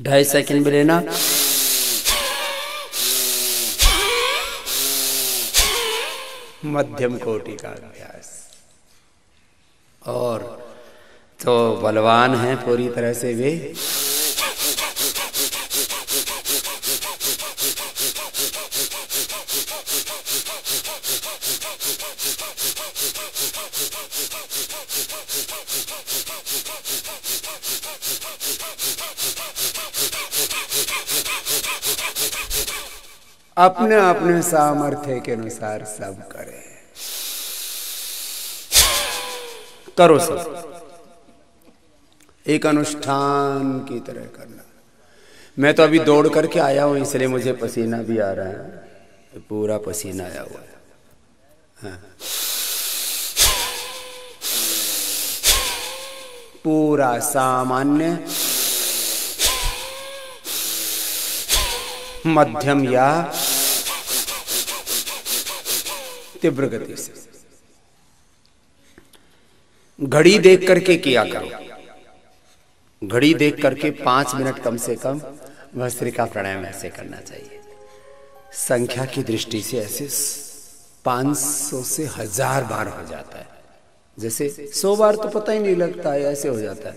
2.5 second में लेना। मध्यम कोटि का अभ्यास। और तो बलवान हैं पूरी तरह से वे। अपने अपने सामर्थ्य के अनुसार सब करें। करो सब एक अनुष्ठान की तरह करना। मैं तो अभी दौड़ करके आया हूं, इसलिए मुझे पसीना भी आ रहा है, पूरा पसीना आया हुआ है। हाँ। पूरा सामान्य, मध्यम या तीव्र गति से। घड़ी देख करके किया करो। घड़ी देख करके 5 मिनट कम से कम भस्त्रिका प्राणायाम ऐसे करना चाहिए। संख्या की दृष्टि से ऐसे 500 से 1000 बार हो जाता है। जैसे 100 बार तो पता ही नहीं लगता है, ऐसे हो जाता है।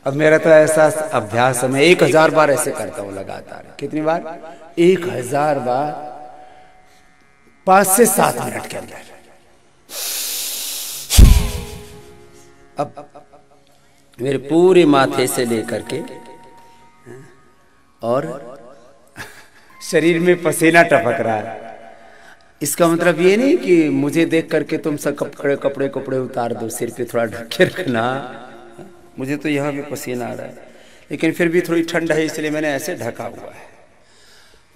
अब मेरा तो ऐसा अभ्यास है, मैं 1000 बार ऐसे करता हूं लगातार। कितनी बार? 1000 बार 5 से 7 मिनट के अंदर। अब मेरे पूरे माथे से लेकर के और शरीर में पसीना टपक रहा है। इसका मतलब ये नहीं कि मुझे देख करके तुम सब कपड़े उतार दो, सिर पे थोड़ा ढक के रखना। मुझे तो यहाँ भी पसीना आ रहा है, लेकिन फिर भी थोड़ी ठंड है, इसलिए मैंने ऐसे ढका हुआ है।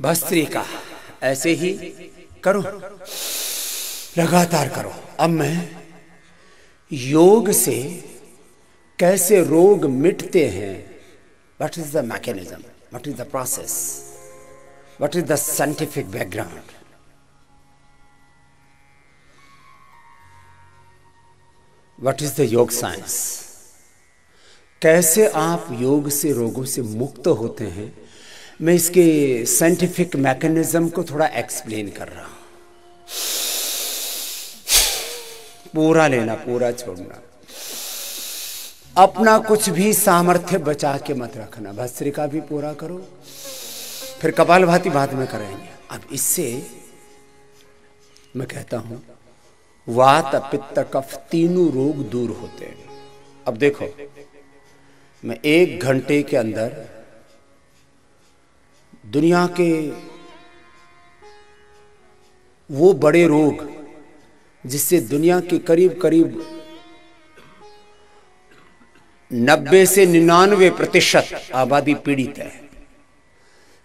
भस्त्रिका ऐसे ही करो, लगातार करो। अब मैं योग से कैसे रोग मिटते हैं, what is the mechanism, what is the process, what is the scientific background, what is the योग साइंस, कैसे आप योग से रोगों से मुक्त होते हैं, मैं इसके साइंटिफिक मैकेनिज्म को थोड़ा एक्सप्लेन कर रहा हूं। पूरा लेना, पूरा छोड़ना। अपना कुछ भी सामर्थ्य बचा के मत रखना। भस्त्रिका भी पूरा करो, फिर कपालभाति बाद में करेंगे। अब इससे मैं कहता हूं वात पित्त कफ तीनों रोग दूर होते हैं। अब देखो, मैं 1 घंटे के अंदर दुनिया के वो बड़े रोग जिससे दुनिया के करीब करीब 90 से 99% आबादी पीड़ित है,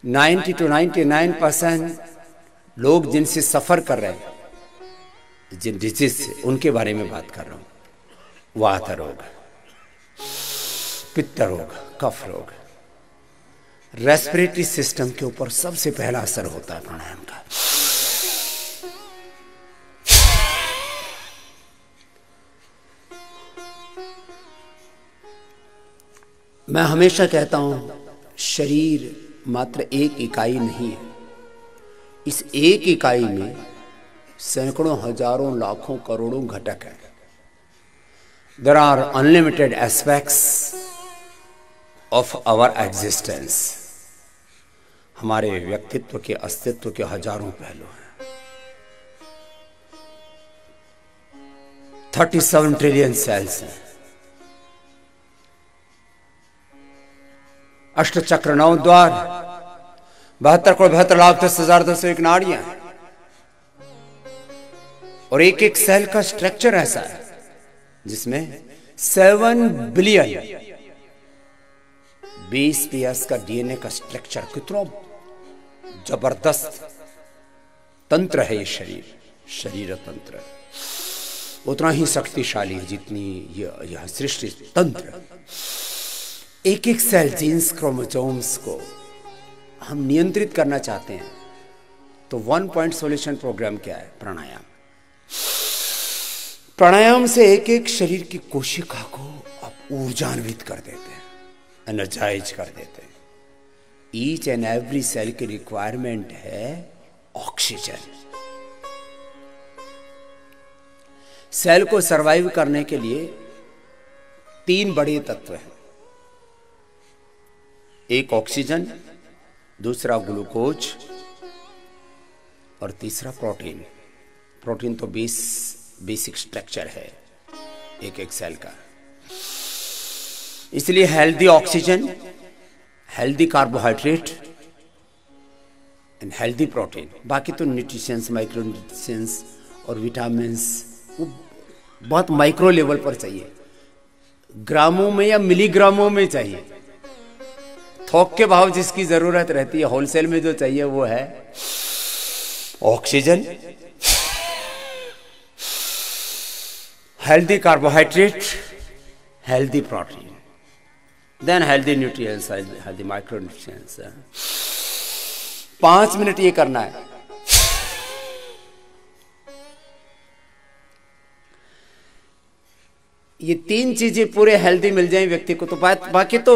90 to 99% लोग जिनसे सफर कर रहे हैं, जिन डिजीज से, उनके बारे में बात कर रहा हूं। वात रोग, पित्त रोग, कफ रोग, रेस्पिरेटरी सिस्टम के ऊपर सबसे पहला असर होता है प्राणायाम का। मैं हमेशा कहता हूं शरीर मात्र एक इकाई नहीं है। इस एक इकाई में सैकड़ों, हजारों, लाखों, करोड़ों घटक हैं। There are unlimited aspects of our existence. हमारे व्यक्तित्व के, अस्तित्व के हजारों पहलू हैं। 37 ट्रिलियन सेल्स हैं, अष्टचक्र, 9 द्वार, 72 करोड़ 72 लाख 10,201 नाड़ियां, और एक एक सेल का स्ट्रक्चर ऐसा है जिसमें 7 बिलियन 20 PS का डीएनए का स्ट्रक्चर। कितना जबरदस्त तंत्र है ये शरीर तंत्र, उतना ही शक्तिशाली है जितनी यह सृष्टि तंत्र। एक एक सेल, जीन्स, क्रोमोसोम्स को हम नियंत्रित करना चाहते हैं तो 1 पॉइंट सॉल्यूशन प्रोग्राम क्या है? प्राणायाम। प्राणायाम से एक एक शरीर की कोशिका को आप ऊर्जान्वित कर देते हैं, एनर्जाइज कर देते हैं। ईच एंड एवरी सेल की रिक्वायरमेंट है ऑक्सीजन। सेल को सरवाइव करने के लिए 3 बड़े तत्व हैं, एक ऑक्सीजन, दूसरा ग्लूकोज और तीसरा प्रोटीन। प्रोटीन तो बेसिक स्ट्रक्चर है एक एक सेल का। इसलिए healthy oxygen, healthy carbohydrate and healthy protein. बाकी तो न्यूट्रिशंस, माइक्रो न्यूट्रिशंस और विटामिन्स वो बहुत माइक्रो लेवल पर चाहिए, ग्रामों में या मिलीग्रामों में चाहिए। थोक के भाव जिसकी जरूरत रहती है, होलसेल में जो चाहिए वो है oxygen, healthy carbohydrate, healthy protein, then healthy nutrients, healthy micro nutrients. 5 minute ये करना है। ये 3 चीजें पूरे हेल्दी मिल जाए व्यक्ति को तो बाकी तो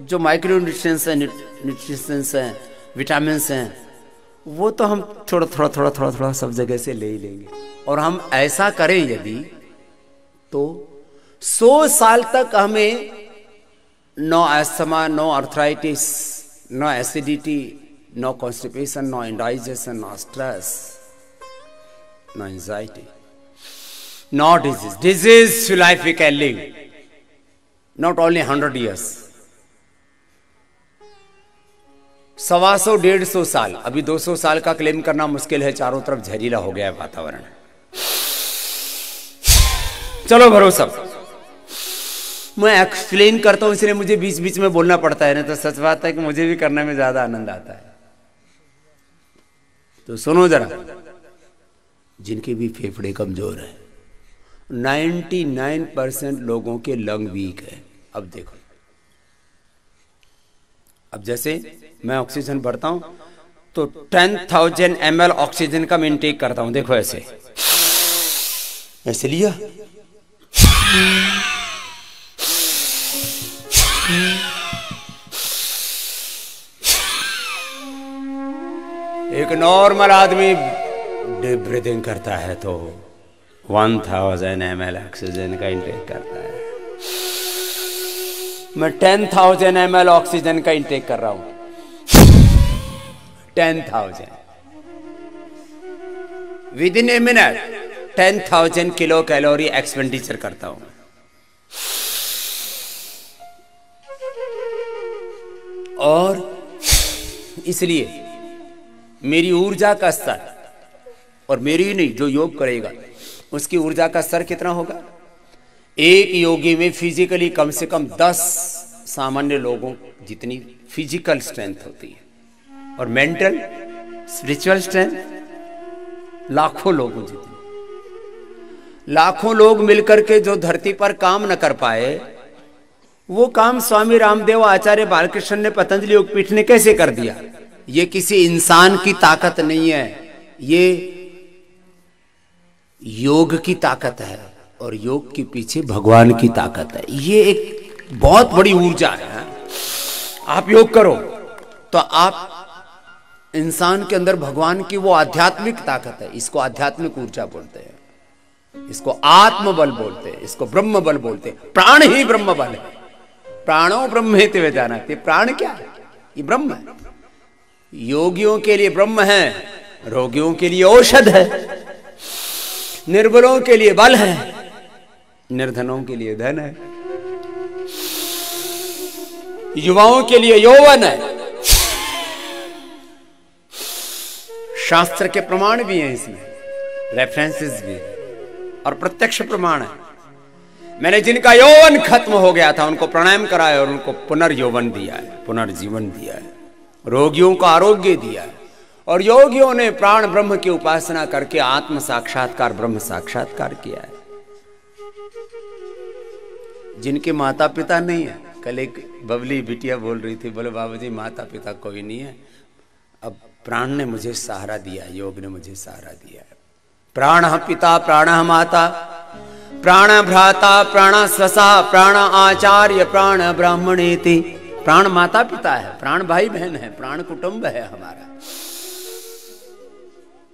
जो माइक्रो न्यूट्रिएंट्स हैं, न्यूट्रिशंस हैं, विटामिन्स हैं, वो तो हम थोड़ा सब जगह से ले ही लेंगे। और हम ऐसा करें यदि तो 100 साल तक हमें no asthma, no arthritis, no acidity, no constipation, no indigestion, no stress, no anxiety, no disease life we can live not only 100 years, 125-150 साल। अभी 200 साल का क्लेम करना मुश्किल है, चारों तरफ जहरीला हो गया है वातावरण। चलो भरोसा, मैं एक्सप्लेन करता हूं इसलिए मुझे बीच बीच में बोलना पड़ता है, ना तो सच बात है कि मुझे भी करने में ज्यादा आनंद आता है। तो सुनो जरा, जिनके भी फेफड़े कमजोर है, 99% लोगों के लंग वीक है। अब देखो, अब जैसे मैं ऑक्सीजन भरता हूं तो 10,000 ml ऑक्सीजन का मैं इनटेक करता हूं। देखो ऐसे ऐसे लिया, एक नॉर्मल आदमी डीप ब्रीदिंग करता है तो 1000 ml ऑक्सीजन का इंटेक करता है। मैं 10,000 ml ऑक्सीजन का इंटेक कर रहा हूं। 10,000 with in a minute 10,000 kilo calorie expenditure करता हूं। और इसलिए मेरी ऊर्जा का स्तर, और मेरी ही नहीं, जो योग करेगा उसकी ऊर्जा का स्तर कितना होगा? एक योगी में फिजिकली कम से कम 10 सामान्य लोगों जितनी फिजिकल स्ट्रेंथ होती है, और मेंटल स्पिरिचुअल स्ट्रेंथ लाखों लोगों जितनी। लाखों लोग मिलकर के जो धरती पर काम न कर पाए, वो काम स्वामी रामदेव, आचार्य बालकृष्ण ने, पतंजलि योगपीठ ने कैसे कर दिया? ये किसी इंसान की ताकत नहीं है, ये योग की ताकत है, और योग के पीछे भगवान की ताकत है। ये एक बहुत बड़ी ऊर्जा है। आप योग करो तो आप इंसान के अंदर भगवान की वो आध्यात्मिक ताकत है, इसको आध्यात्मिक ऊर्जा बोलते हैं, इसको आत्मबल बोलते हैं, इसको ब्रह्म बल बोलते हैं। प्राण ही ब्रह्म बल है। प्राणो ब्रह्मेति वेदानाति। प्राण क्या है? ये ब्रह्म है। योगियों के लिए ब्रह्म है, रोगियों के लिए औषध है, निर्बलों के लिए बल है, निर्धनों के लिए धन है, युवाओं के लिए यौवन है। शास्त्र के प्रमाण भी हैं इसमें, रेफरेंसेस भी और प्रत्यक्ष प्रमाण है। मैंने जिनका यौवन खत्म हो गया था उनको प्राणायाम कराया और उनको पुनर्यौवन दिया है, पुनर्जीवन दिया है, रोगियों को आरोग्य दिया है। और योगियों ने प्राण ब्रह्म की उपासना करके आत्म साक्षात्कार, ब्रह्म साक्षात्कार किया है। जिनके माता पिता नहीं है, कल एक बबली बिटिया बोल रही थी, बोले बाबूजी माता पिता कोई नहीं है, अब प्राण ने मुझे सहारा दिया, योग ने मुझे सहारा दिया है। प्राण पिता प्राण माता, प्राण भ्राता प्राण स्वसा, प्राण आचार्य प्राण ब्राह्मणेति। प्राण माता पिता है, प्राण भाई बहन है, प्राण कुटुंब है हमारा।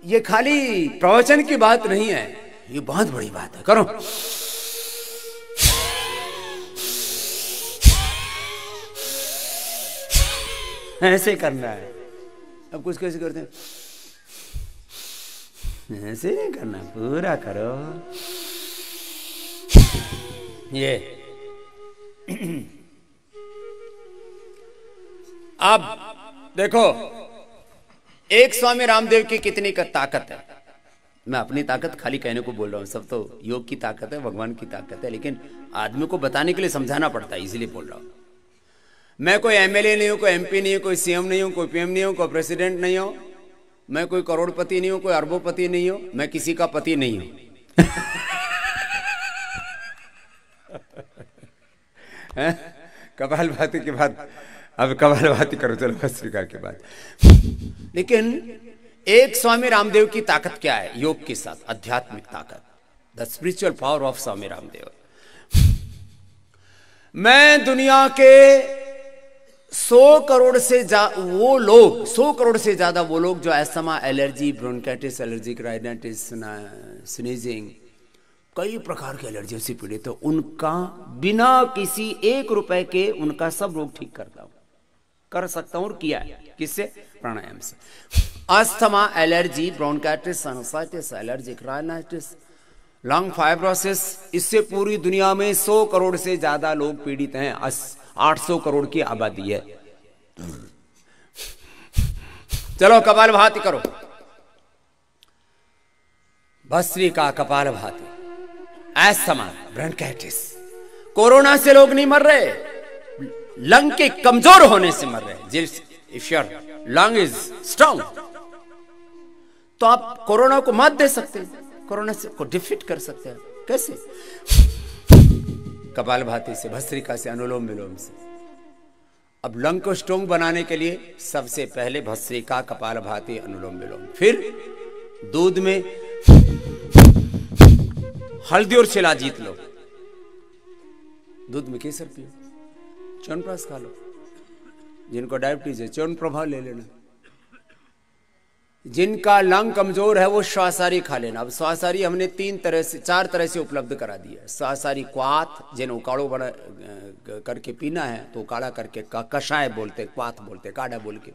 ये खाली प्रवचन की बात नहीं है, ये बहुत बड़ी बात है। करो ऐसे करना है। अब कुछ कैसे करते हैं, ऐसे नहीं करना, पूरा करो ये। अब देखो एक स्वामी रामदेव की कितनी का ताकत है। मैं अपनी ताकत खाली कहने को बोल रहा हूं, सब तो योग की ताकत है, भगवान की ताकत है, लेकिन आदमी को बताने के लिए समझाना पड़ता है, इसलिए बोल रहा हूं। मैं कोई एमएलए नहीं हूं, कोई एमपी नहीं हूं, कोई सीएम नहीं हूं, कोई पीएम नहीं हूं, कोई प्रेसिडेंट नहीं हूं, मैं कोई करोड़पति नहीं हूं, कोई अरबोपति नहीं हूं, मैं किसी का पति नहीं हूं। कपालभाति के बाद अब कपालभाति करो, चलो भस्त्रिका के बाद। लेकिन एक स्वामी रामदेव की ताकत क्या है योग के साथ, आध्यात्मिक ताकत, the spiritual power of Swami Ramdev. मैं दुनिया के 100 करोड़ से वो लोग, 100 करोड़ से ज्यादा वो लोग जो asthma, allergy, bronchitis, allergic rhinitis, sneezing, कई प्रकार की एलर्जी से पीड़ित, तो उनका बिना किसी 1 रुपए के उनका सब रोग ठीक करता हूं, कर सकता हूं और किया है। किससे? प्राणायाम से। Asthma, allergy, bronchitis, sinusitis, allergic rhinitis, lung fibrosis, इससे पूरी दुनिया में 100 करोड़ से ज्यादा लोग पीड़ित हैं। 800 करोड़ की आबादी है। चलो कपालभाति करो, bhastrika, kapalbhati, asthma, bronchitis. Corona से लोग नहीं मर रहे, लंग के कमजोर होने से मर रहे। If your lung is strong तो आप कोरोना को मात दे सकते हैं, कोरोना से को डिफीट कर सकते हैं। कैसे? कपालभाति से, भस्त्रिका से, अनुलोम विलोम से। अब लंग को स्ट्रांग बनाने के लिए सबसे पहले भस्त्रिका, कपालभाति, अनुलोम विलोम। फिर दूध में हल्दी और शिलाजीत लो, दूध में केसर पियो, च्यवनप्राश खा लो, जिनको डायबिटीज है च्यवनप्रभा ले लेना, जिनका लंग कमजोर है वो श्वासारी खा लेना। अब श्वासारी हमने 4 तरह से उपलब्ध करा दी है। श्वासारी क्वाथ, जिन्हें उकाड़ो बड़ा करके पीना है तो उकाड़ा करके कषाय बोलते, क्वाथ बोलते, काढ़ा बोल के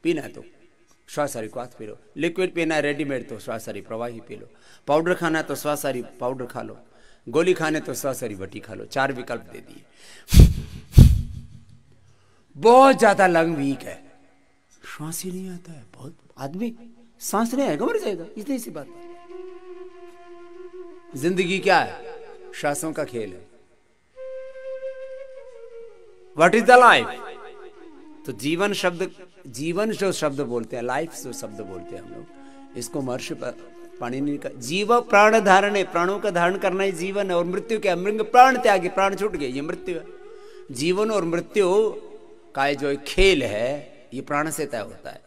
पीना है तो श्वासारी क्वाथ पी लो। लिक्विड पीना है रेडीमेड तो श्वासारी प्रवाही पी लो। पाउडर खाना है तो श्वासारी पाउडर खा लो। गोली खाने तो श्वासारी बटी खा लो। 4 विकल्प दे दिए। बहुत ज्यादा लंग वीक है, श्वास ही नहीं आता है, बहुत आदमी सांस नहीं आएगा, मर जाएगा, इतनी सी बात। जिंदगी क्या है? श्वासों का खेल है। What is the life? तो जीवन शब्द, जीवन जो शब्द बोलते हैं, लाइफ जो शब्द बोलते हैं हम लोग, इसको महर्षि पाणिनि का जीव प्राण धारण है, प्राणों का धारण करना ही जीवन है। और मृत्यु क्या? मृंग प्राण त्यागे, प्राण छूट गए, ये मृत्यु है। जीवन और मृत्यु का जो खेल है ये प्राण से तय होता है।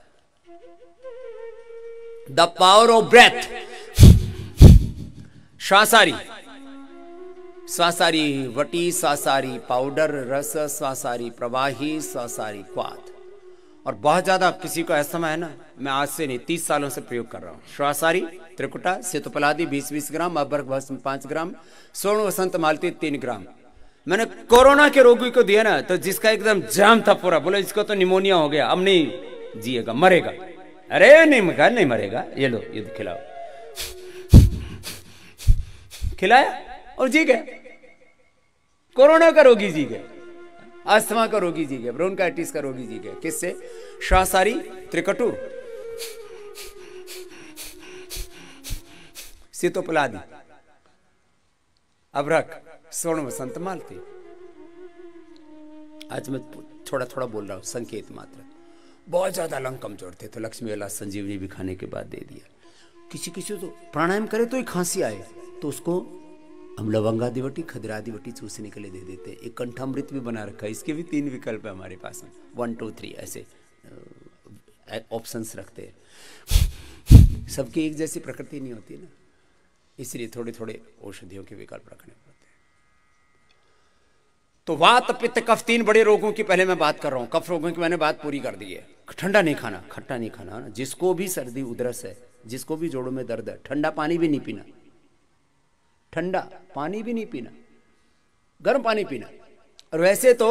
The power of breath. Swasari, Swasari वटी, श्वासारी पाउडर, रस, श्वासारी प्रवाही, श्वासारी क्वाथ। और बहुत ज्यादा किसी को अस्थमा है ना, मैं आज से नहीं 30 सालों से प्रयोग कर रहा हूं। श्वासारी, त्रिकुटा, सेतुपलादी 20-20 ग्राम, अबर्क भस्म 5 ग्राम, स्वर्ण वसंत मालती 3 ग्राम। मैंने कोरोना के रोगी को दिया ना, तो जिसका एकदम जाम था पूरा, बोले इसको तो निमोनिया हो गया, अब नहीं जिएगा, मरेगा। अरे नहीं मगा, नहीं मरेगा, ये लो ये खिलाओ। खिलाया और जी गए। कोरोना का रोगी जी गए, अस्थमा का रोगी जी गए, ब्रोंकाइटिस का रोगी जी गए। किससे? श्वासारी त्रिकटुर, सीतोपलादी, अभ्रक, स्वर्ण वसंत मालती। आज मैं थोड़ा थोड़ा बोल रहा हूं, संकेत मात्र। बहुत ज्यादा लंग कमजोर थे तो लक्ष्मी वाला संजीवनी भी खाने के बाद दे दिया। किसी किसी तो प्राणायाम करे तो ही खांसी आए तो उसको हम लवंगादिवटी खदरादिवटी चूसने के लिए दे देते हैं। एक कंठामृत भी बना रखा है, इसके भी 3 विकल्प है हमारे पास में, 1 2 3 ऐसे ऑप्शंस रखते हैं। सबकी एक जैसी प्रकृति नहीं होती ना, इसलिए थोड़े थोड़े औषधियों के विकल्प रखने पड़ते हैं। तो वात पित्त कफ 3 बड़े रोगों की पहले मैं बात कर रहा हूं। कफ रोगों की मैंने बात पूरी कर दी है। ठंडा नहीं खाना, खट्टा नहीं खाना ना। जिसको भी सर्दी उधरस है, जिसको भी जोड़ों में दर्द है, ठंडा पानी भी नहीं पीना, ठंडा पानी भी नहीं पीना, गर्म पानी पीना। और वैसे तो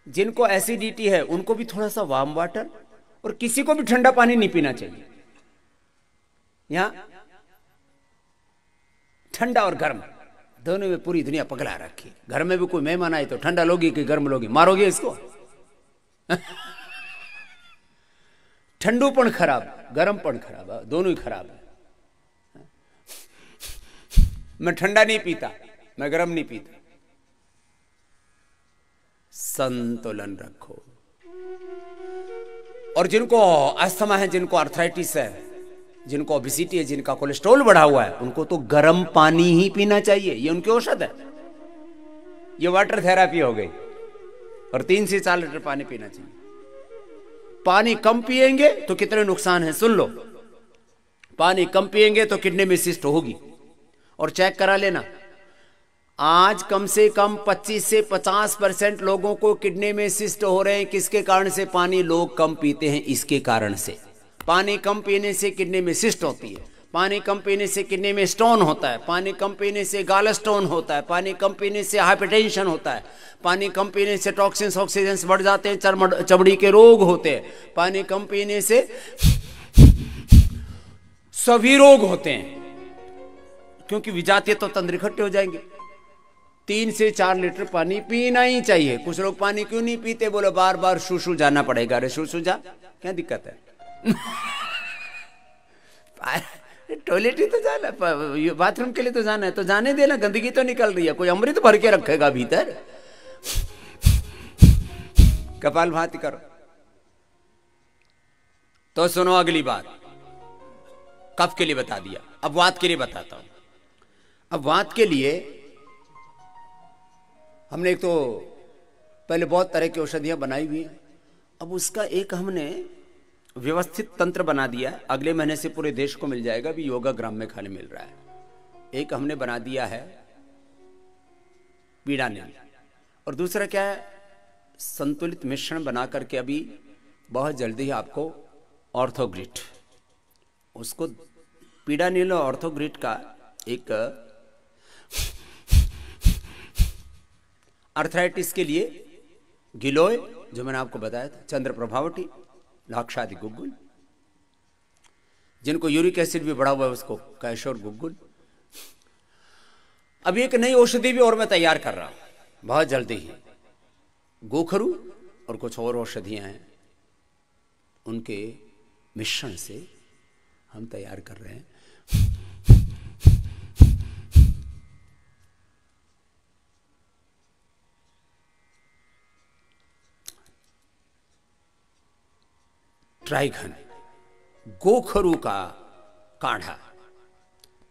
जिनको एसिडिटी है उनको भी थोड़ा सा वार्म वाटर, और किसी को भी ठंडा पानी नहीं पीना चाहिए। यहां ठंडा और गर्म दोनों में पूरी दुनिया पगला रखी। घर में भी कोई मेहमान आए तो ठंडा लोगी कि गर्म लोगी? मारोगे इसको? ठंडूपन खराब, गर्मपन खराब, दोनों ही खराब है। मैं ठंडा नहीं पीता, मैं गर्म नहीं पीता। संतुलन रखो। और जिनको अस्थमा है, जिनको आर्थराइटिस है, जिनको ओबेसिटी है, जिनका कोलेस्ट्रॉल बढ़ा हुआ है, उनको तो गर्म पानी ही पीना चाहिए। ये उनकी औषध है, ये वाटर थेरापी हो गई। और 3 से 4 लीटर पानी पीना चाहिए। पानी कम पिएंगे तो कितने नुकसान हैं सुन लो। पानी कम पिएंगे तो किडनी में सिस्ट होगी, और चेक करा लेना। आज कम से कम 25 से 50% लोगों को किडनी में सिस्ट हो रहे हैं। किसके कारण से? पानी लोग कम पीते हैं, इसके कारण से। पानी कम पीने से किडनी में सिस्ट होती है, पानी कम पीने से किडनी में स्टोन होता है, पानी कम पीने से गाल स्टोन होता है, पानी कम पीने से हाइपरटेंशन होता है, पानी कम पीने से टॉक्सिन्स ऑक्सीजेंस बढ़ जाते हैं, चमड़ी के रोग होते हैं, पानी कम पीने से सभी रोग होते हैं, क्योंकि विजातीय तो तंत्र इकट्ठे हो जाएंगे। 3 से 4 लीटर पानी पीना ही चाहिए। कुछ लोग पानी क्यों नहीं पीते? बोले बार बार शूशु जाना पड़ेगा। अरे शूशु जा, क्या दिक्कत है? टॉयलेट ही तो जाना, बाथरूम के लिए तो जाना है, तो जाने देना। गंदगी तो निकल रही है, कोई अमृत भर के रखेगा भीतर? कपालभाति करो। तो सुनो अगली बात। कफ के लिए बता दिया, अब वात के लिए बताता हूं। अब वात के लिए हमने एक तो पहले बहुत तरह की औषधियां बनाई हुई हैं। अब उसका एक हमने व्यवस्थित तंत्र बना दिया है। अगले महीने से पूरे देश को मिल जाएगा, अभी योगा ग्राम में खाने मिल रहा है। एक हमने बना दिया है पीड़ा नील, और दूसरा क्या है, संतुलित मिश्रण बना करके अभी बहुत जल्दी ही आपको ऑर्थोग्रिट, उसको पीड़ा नील और ऑर्थोग्रिट का एक अर्थराइटिस के लिए गिलोय, जो मैंने आपको बताया था, चंद्र प्रभावटी, लाक्षादि गुग्गुल, जिनको यूरिक एसिड भी बढ़ा हुआ है उसको कैशोर गुग्गुल। अभी एक नई औषधि भी और मैं तैयार कर रहा हूं बहुत जल्दी ही। गोखरू और कुछ और औषधियां हैं, उनके मिश्रण से हम तैयार कर रहे हैं। ट्राइघन, गोखरू का काढ़ा।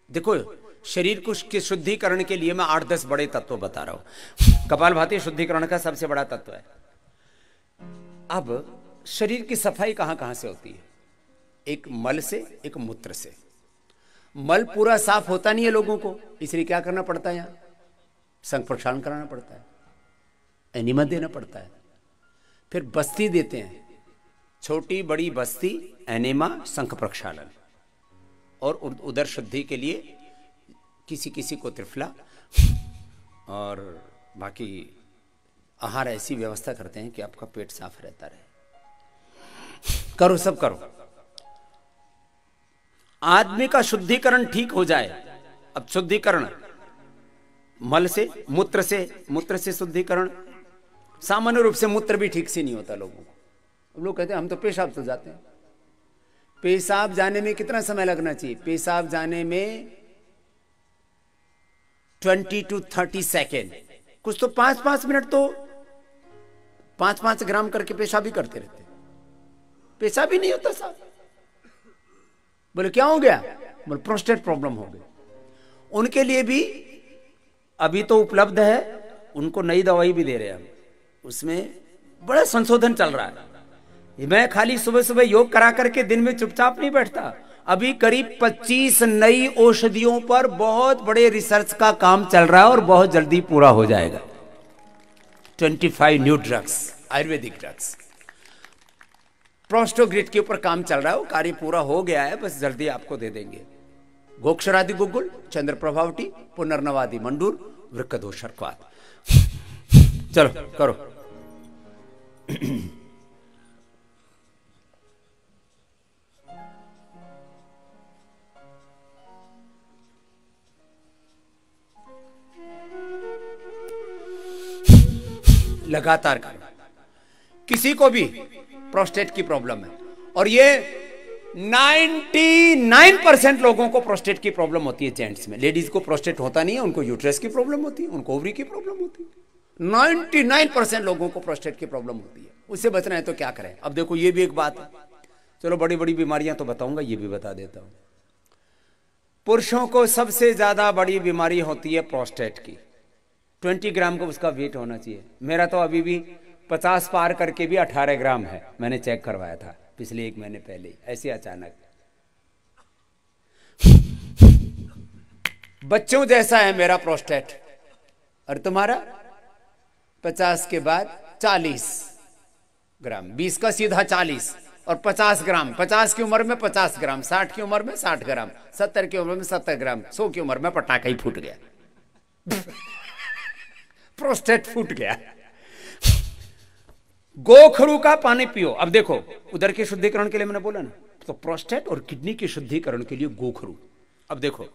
देखो, शरीर को के शुद्धिकरण के लिए मैं 8-10 बड़े तत्व बता रहा हूं। कपालभाति शुद्धिकरण का सबसे बड़ा तत्व है। अब शरीर की सफाई कहां कहां से होती है? एक मल से, एक मूत्र से। मल पूरा साफ होता नहीं है लोगों को, इसलिए क्या करना पड़ता है? यहां संघ प्रक्षालन कराना पड़ता है, एनिमा देना पड़ता है, फिर बस्ती देते हैं, छोटी बड़ी बस्ती, एनेमा, संघ प्रक्षालन, और उदर शुद्धि के लिए किसी किसी को त्रिफला, और बाकी आहार ऐसी व्यवस्था करते हैं कि आपका पेट साफ रहता रहे। करो, सब करो। आदमी का शुद्धिकरण ठीक हो जाए। अब शुद्धिकरण मल से, मूत्र से शुद्धिकरण। सामान्य रूप से मूत्र भी ठीक से नहीं होता लोगों को। लोग कहते हैं हम तो पेशाब तो जाते हैं। पेशाब जाने में कितना समय लगना चाहिए? पेशाब जाने में 20 to 30 सेकेंड। कुछ तो 5-5 मिनट तो 5-5 ग्राम करके पेशाब ही करते रहते, पेशाब ही नहीं होता साहब। बोले क्या हो गया? बोले प्रोस्टेट प्रॉब्लम हो गई। उनके लिए भी अभी तो उपलब्ध है, उनको नई दवाई भी दे रहे हैं हम, उसमें बड़ा संशोधन चल रहा है। मैं खाली सुबह सुबह योग करा करके दिन में चुपचाप नहीं बैठता। अभी करीब 25 नई औषधियों पर बहुत बड़े रिसर्च का काम चल रहा है और बहुत जल्दी पूरा हो जाएगा। 25 न्यू ड्रग्स, आयुर्वेदिक ड्रग्स। प्रोस्टोग्रिड के ऊपर काम चल रहा है, वो कार्य पूरा हो गया है, बस जल्दी आपको दे देंगे। गोक्षरादि गुग्गुल, चंद्र प्रभावटी, पुनर्नवादि मंडूर, वृक्कदोष अर्कवात। चलो करो। लगातार करो। किसी को भी प्रोस्टेट की प्रॉब्लम है, और ये 99% लोगों को प्रोस्टेट की प्रॉब्लम होती है जेंट्स में। लेडीज को प्रोस्टेट होता नहीं है, उनको यूट्रस की प्रॉब्लम होती है, उनको ओवरी की प्रॉब्लम होती है। 99% लोगों को प्रोस्टेट की प्रॉब्लम होती है। उससे बचना है तो क्या करें? अब देखो ये भी एक बात है। चलो बड़ी बड़ी बीमारियां तो बताऊंगा, ये भी बता देता हूं। पुरुषों को सबसे ज्यादा बड़ी बीमारी होती है प्रोस्टेट की। 20 ग्राम का उसका वेट होना चाहिए। मेरा तो अभी भी 50 पार करके भी 18 ग्राम है। मैंने चेक करवाया था पिछले 1 महीने पहले, ऐसे अचानक। बच्चों जैसा है मेरा प्रोस्टेट। और तुम्हारा 50 के बाद 40 ग्राम, 20 का सीधा 40 और 50 ग्राम, 50 की उम्र में 50 ग्राम, 60 की उम्र में 60 ग्राम, 70 की उम्र में 70 ग्राम, 100 की उम्र में पटाखा ही फूट गया। प्रोस्टेट फूट गया। गोखरू का पानी पियो। अब देखो उदर के शुद्धिकरण के लिए मैंने बोला ना, तो प्रोस्टेट और किडनी के शुद्धिकरण के लिए गोखरू। अब देखो,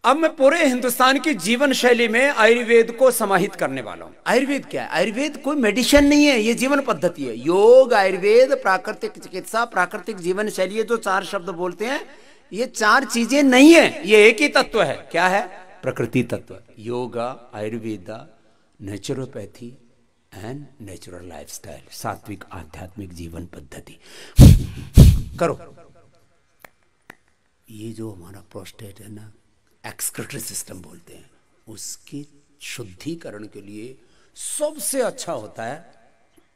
अब मैं पूरे हिंदुस्तान की जीवन शैली में आयुर्वेद को समाहित करने वाला हूं। आयुर्वेद क्या है? आयुर्वेद कोई मेडिसिन नहीं है, ये जीवन पद्धति है। योग, आयुर्वेद, प्राकृतिक चिकित्सा, प्राकृतिक जीवन शैली, ये जो 4 शब्द बोलते हैं, ये 4 चीजें नहीं है, ये एक ही तत्व है। क्या है? प्रकृति तत्व। Yoga, Ayurveda, naturopathy and natural lifestyle, सात्विक आध्यात्मिक जीवन पद्धति। करो। ये जो हमारा प्रोस्टेट है ना, एक्सक्रीटरी सिस्टम बोलते हैं, उसके शुद्धिकरण के लिए सबसे अच्छा होता है,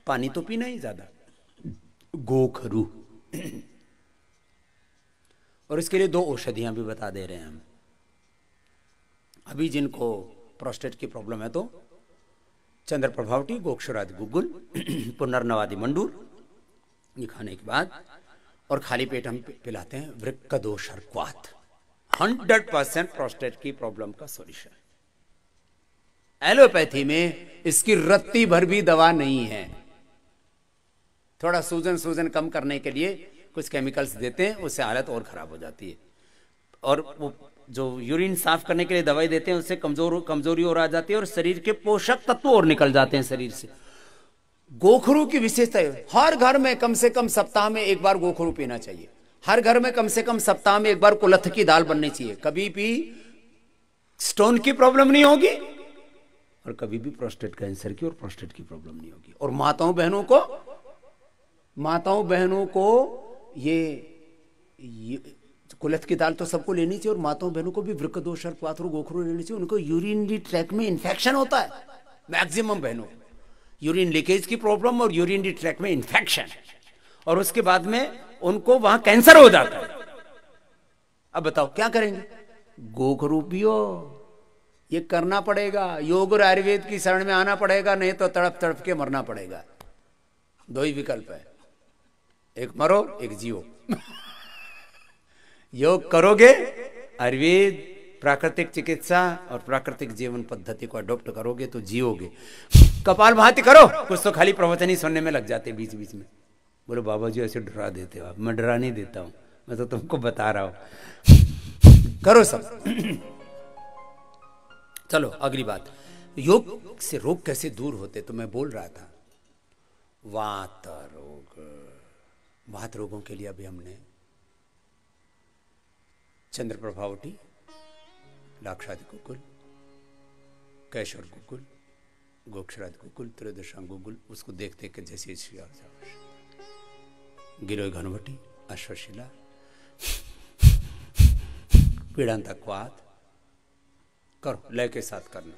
पानी तो पीना ही ज्यादा, गोखरू। और इसके लिए 2 औषधियां भी बता दे रहे हैं हम। अभी जिनको प्रोस्टेट की प्रॉब्लम है तो चंद्र प्रभावटी, गोक्षरादि गुग्गुल, पुनर्नवादि मंडूर, ये खाने के बाद और खाली पेट हम पिलाते हैं वृक्कदोष अर्कवात। 100% प्रोस्टेट की प्रॉब्लम का सॉल्यूशन। एलोपैथी में इसकी रत्ती भर भी दवा नहीं है। थोड़ा सूजन कम करने के लिए कुछ केमिकल्स देते हैं, उससे हालत और खराब हो जाती है। और वो जो यूरिन साफ करने के लिए दवाई देते हैं, उससे कमजोरी और आ जाती है और शरीर के पोषक तत्व और निकल जाते हैं शरीर से। गोखरू की विशेषता है, हर घर में कम से कम सप्ताह में 1 बार गोखरू पीना चाहिए। हर घर में कम से कम सप्ताह में 1 बार कुलथ की दाल बननी चाहिए। कभी भी स्टोन की प्रॉब्लम नहीं होगी और कभी भी प्रोस्टेट कैंसर की और प्रोस्टेट की प्रॉब्लम नहीं होगी। और माताओं बहनों को ये कुलथ की दाल तो सबको लेनी चाहिए, और माताओं बहनों को भी वृक्कदोष अर्कवात और गोखरू लेनी चाहिए। उनको यूरिनरी ट्रैक में इन्फेक्शन होता है, मैक्सिमम बहनों को यूरिन लीकेज की प्रॉब्लम और यूरिनरी ट्रैक में इन्फेक्शन, और उसके बाद में उनको वहां कैंसर हो जाता है। अब बताओ क्या करेंगे? गोखरू पियो। ये करना पड़ेगा, योग और आयुर्वेद की शरण में आना पड़ेगा, नहीं तो तड़प तड़प के मरना पड़ेगा। 2 ही विकल्प है, एक मरो एक जियो। योग करोगे, आयुर्वेद, प्राकृतिक चिकित्सा और प्राकृतिक जीवन पद्धति को अडॉप्ट करोगे तो जियोगे। कपालभाति करो, कुछ तो खाली प्रवचन ही सुनने में लग जाते बीच बीच में। बोले बाबा जी ऐसे डरा देते हो आप। मैं डरा नहीं देता हूं, मैं तो तुमको बता रहा हूं। करो सब। चलो अगली बात, योग से रोग कैसे दूर होते, तो मैं बोल रहा था वात रोग। वात रोगों के लिए अभी हमने चंद्र प्रभावटी, लाक्षादि गुगुल, कैशोर गुगुल, गोक्षरादि गुगुल, त्रयोदशांग गुगुल, उसको देख देख के जैसे गिलोय घनवटी, अश्वशिला, पीड़ांतकवात करो, लय के साथ करना।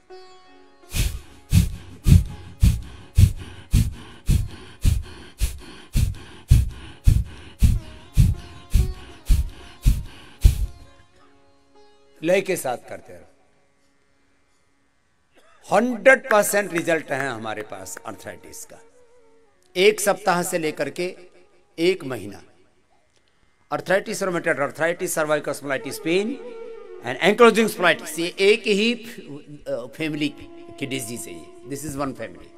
लय के साथ करते रहो। 100% रिजल्ट है हमारे पास आर्थराइटिस का। एक सप्ताह से लेकर के एक महीना। Arthritis, rheumatoid arthritis, cervical spondylitis pain and ankylosing spondylitis, ये एक ही फैमिली की डिजीज है। This is one family.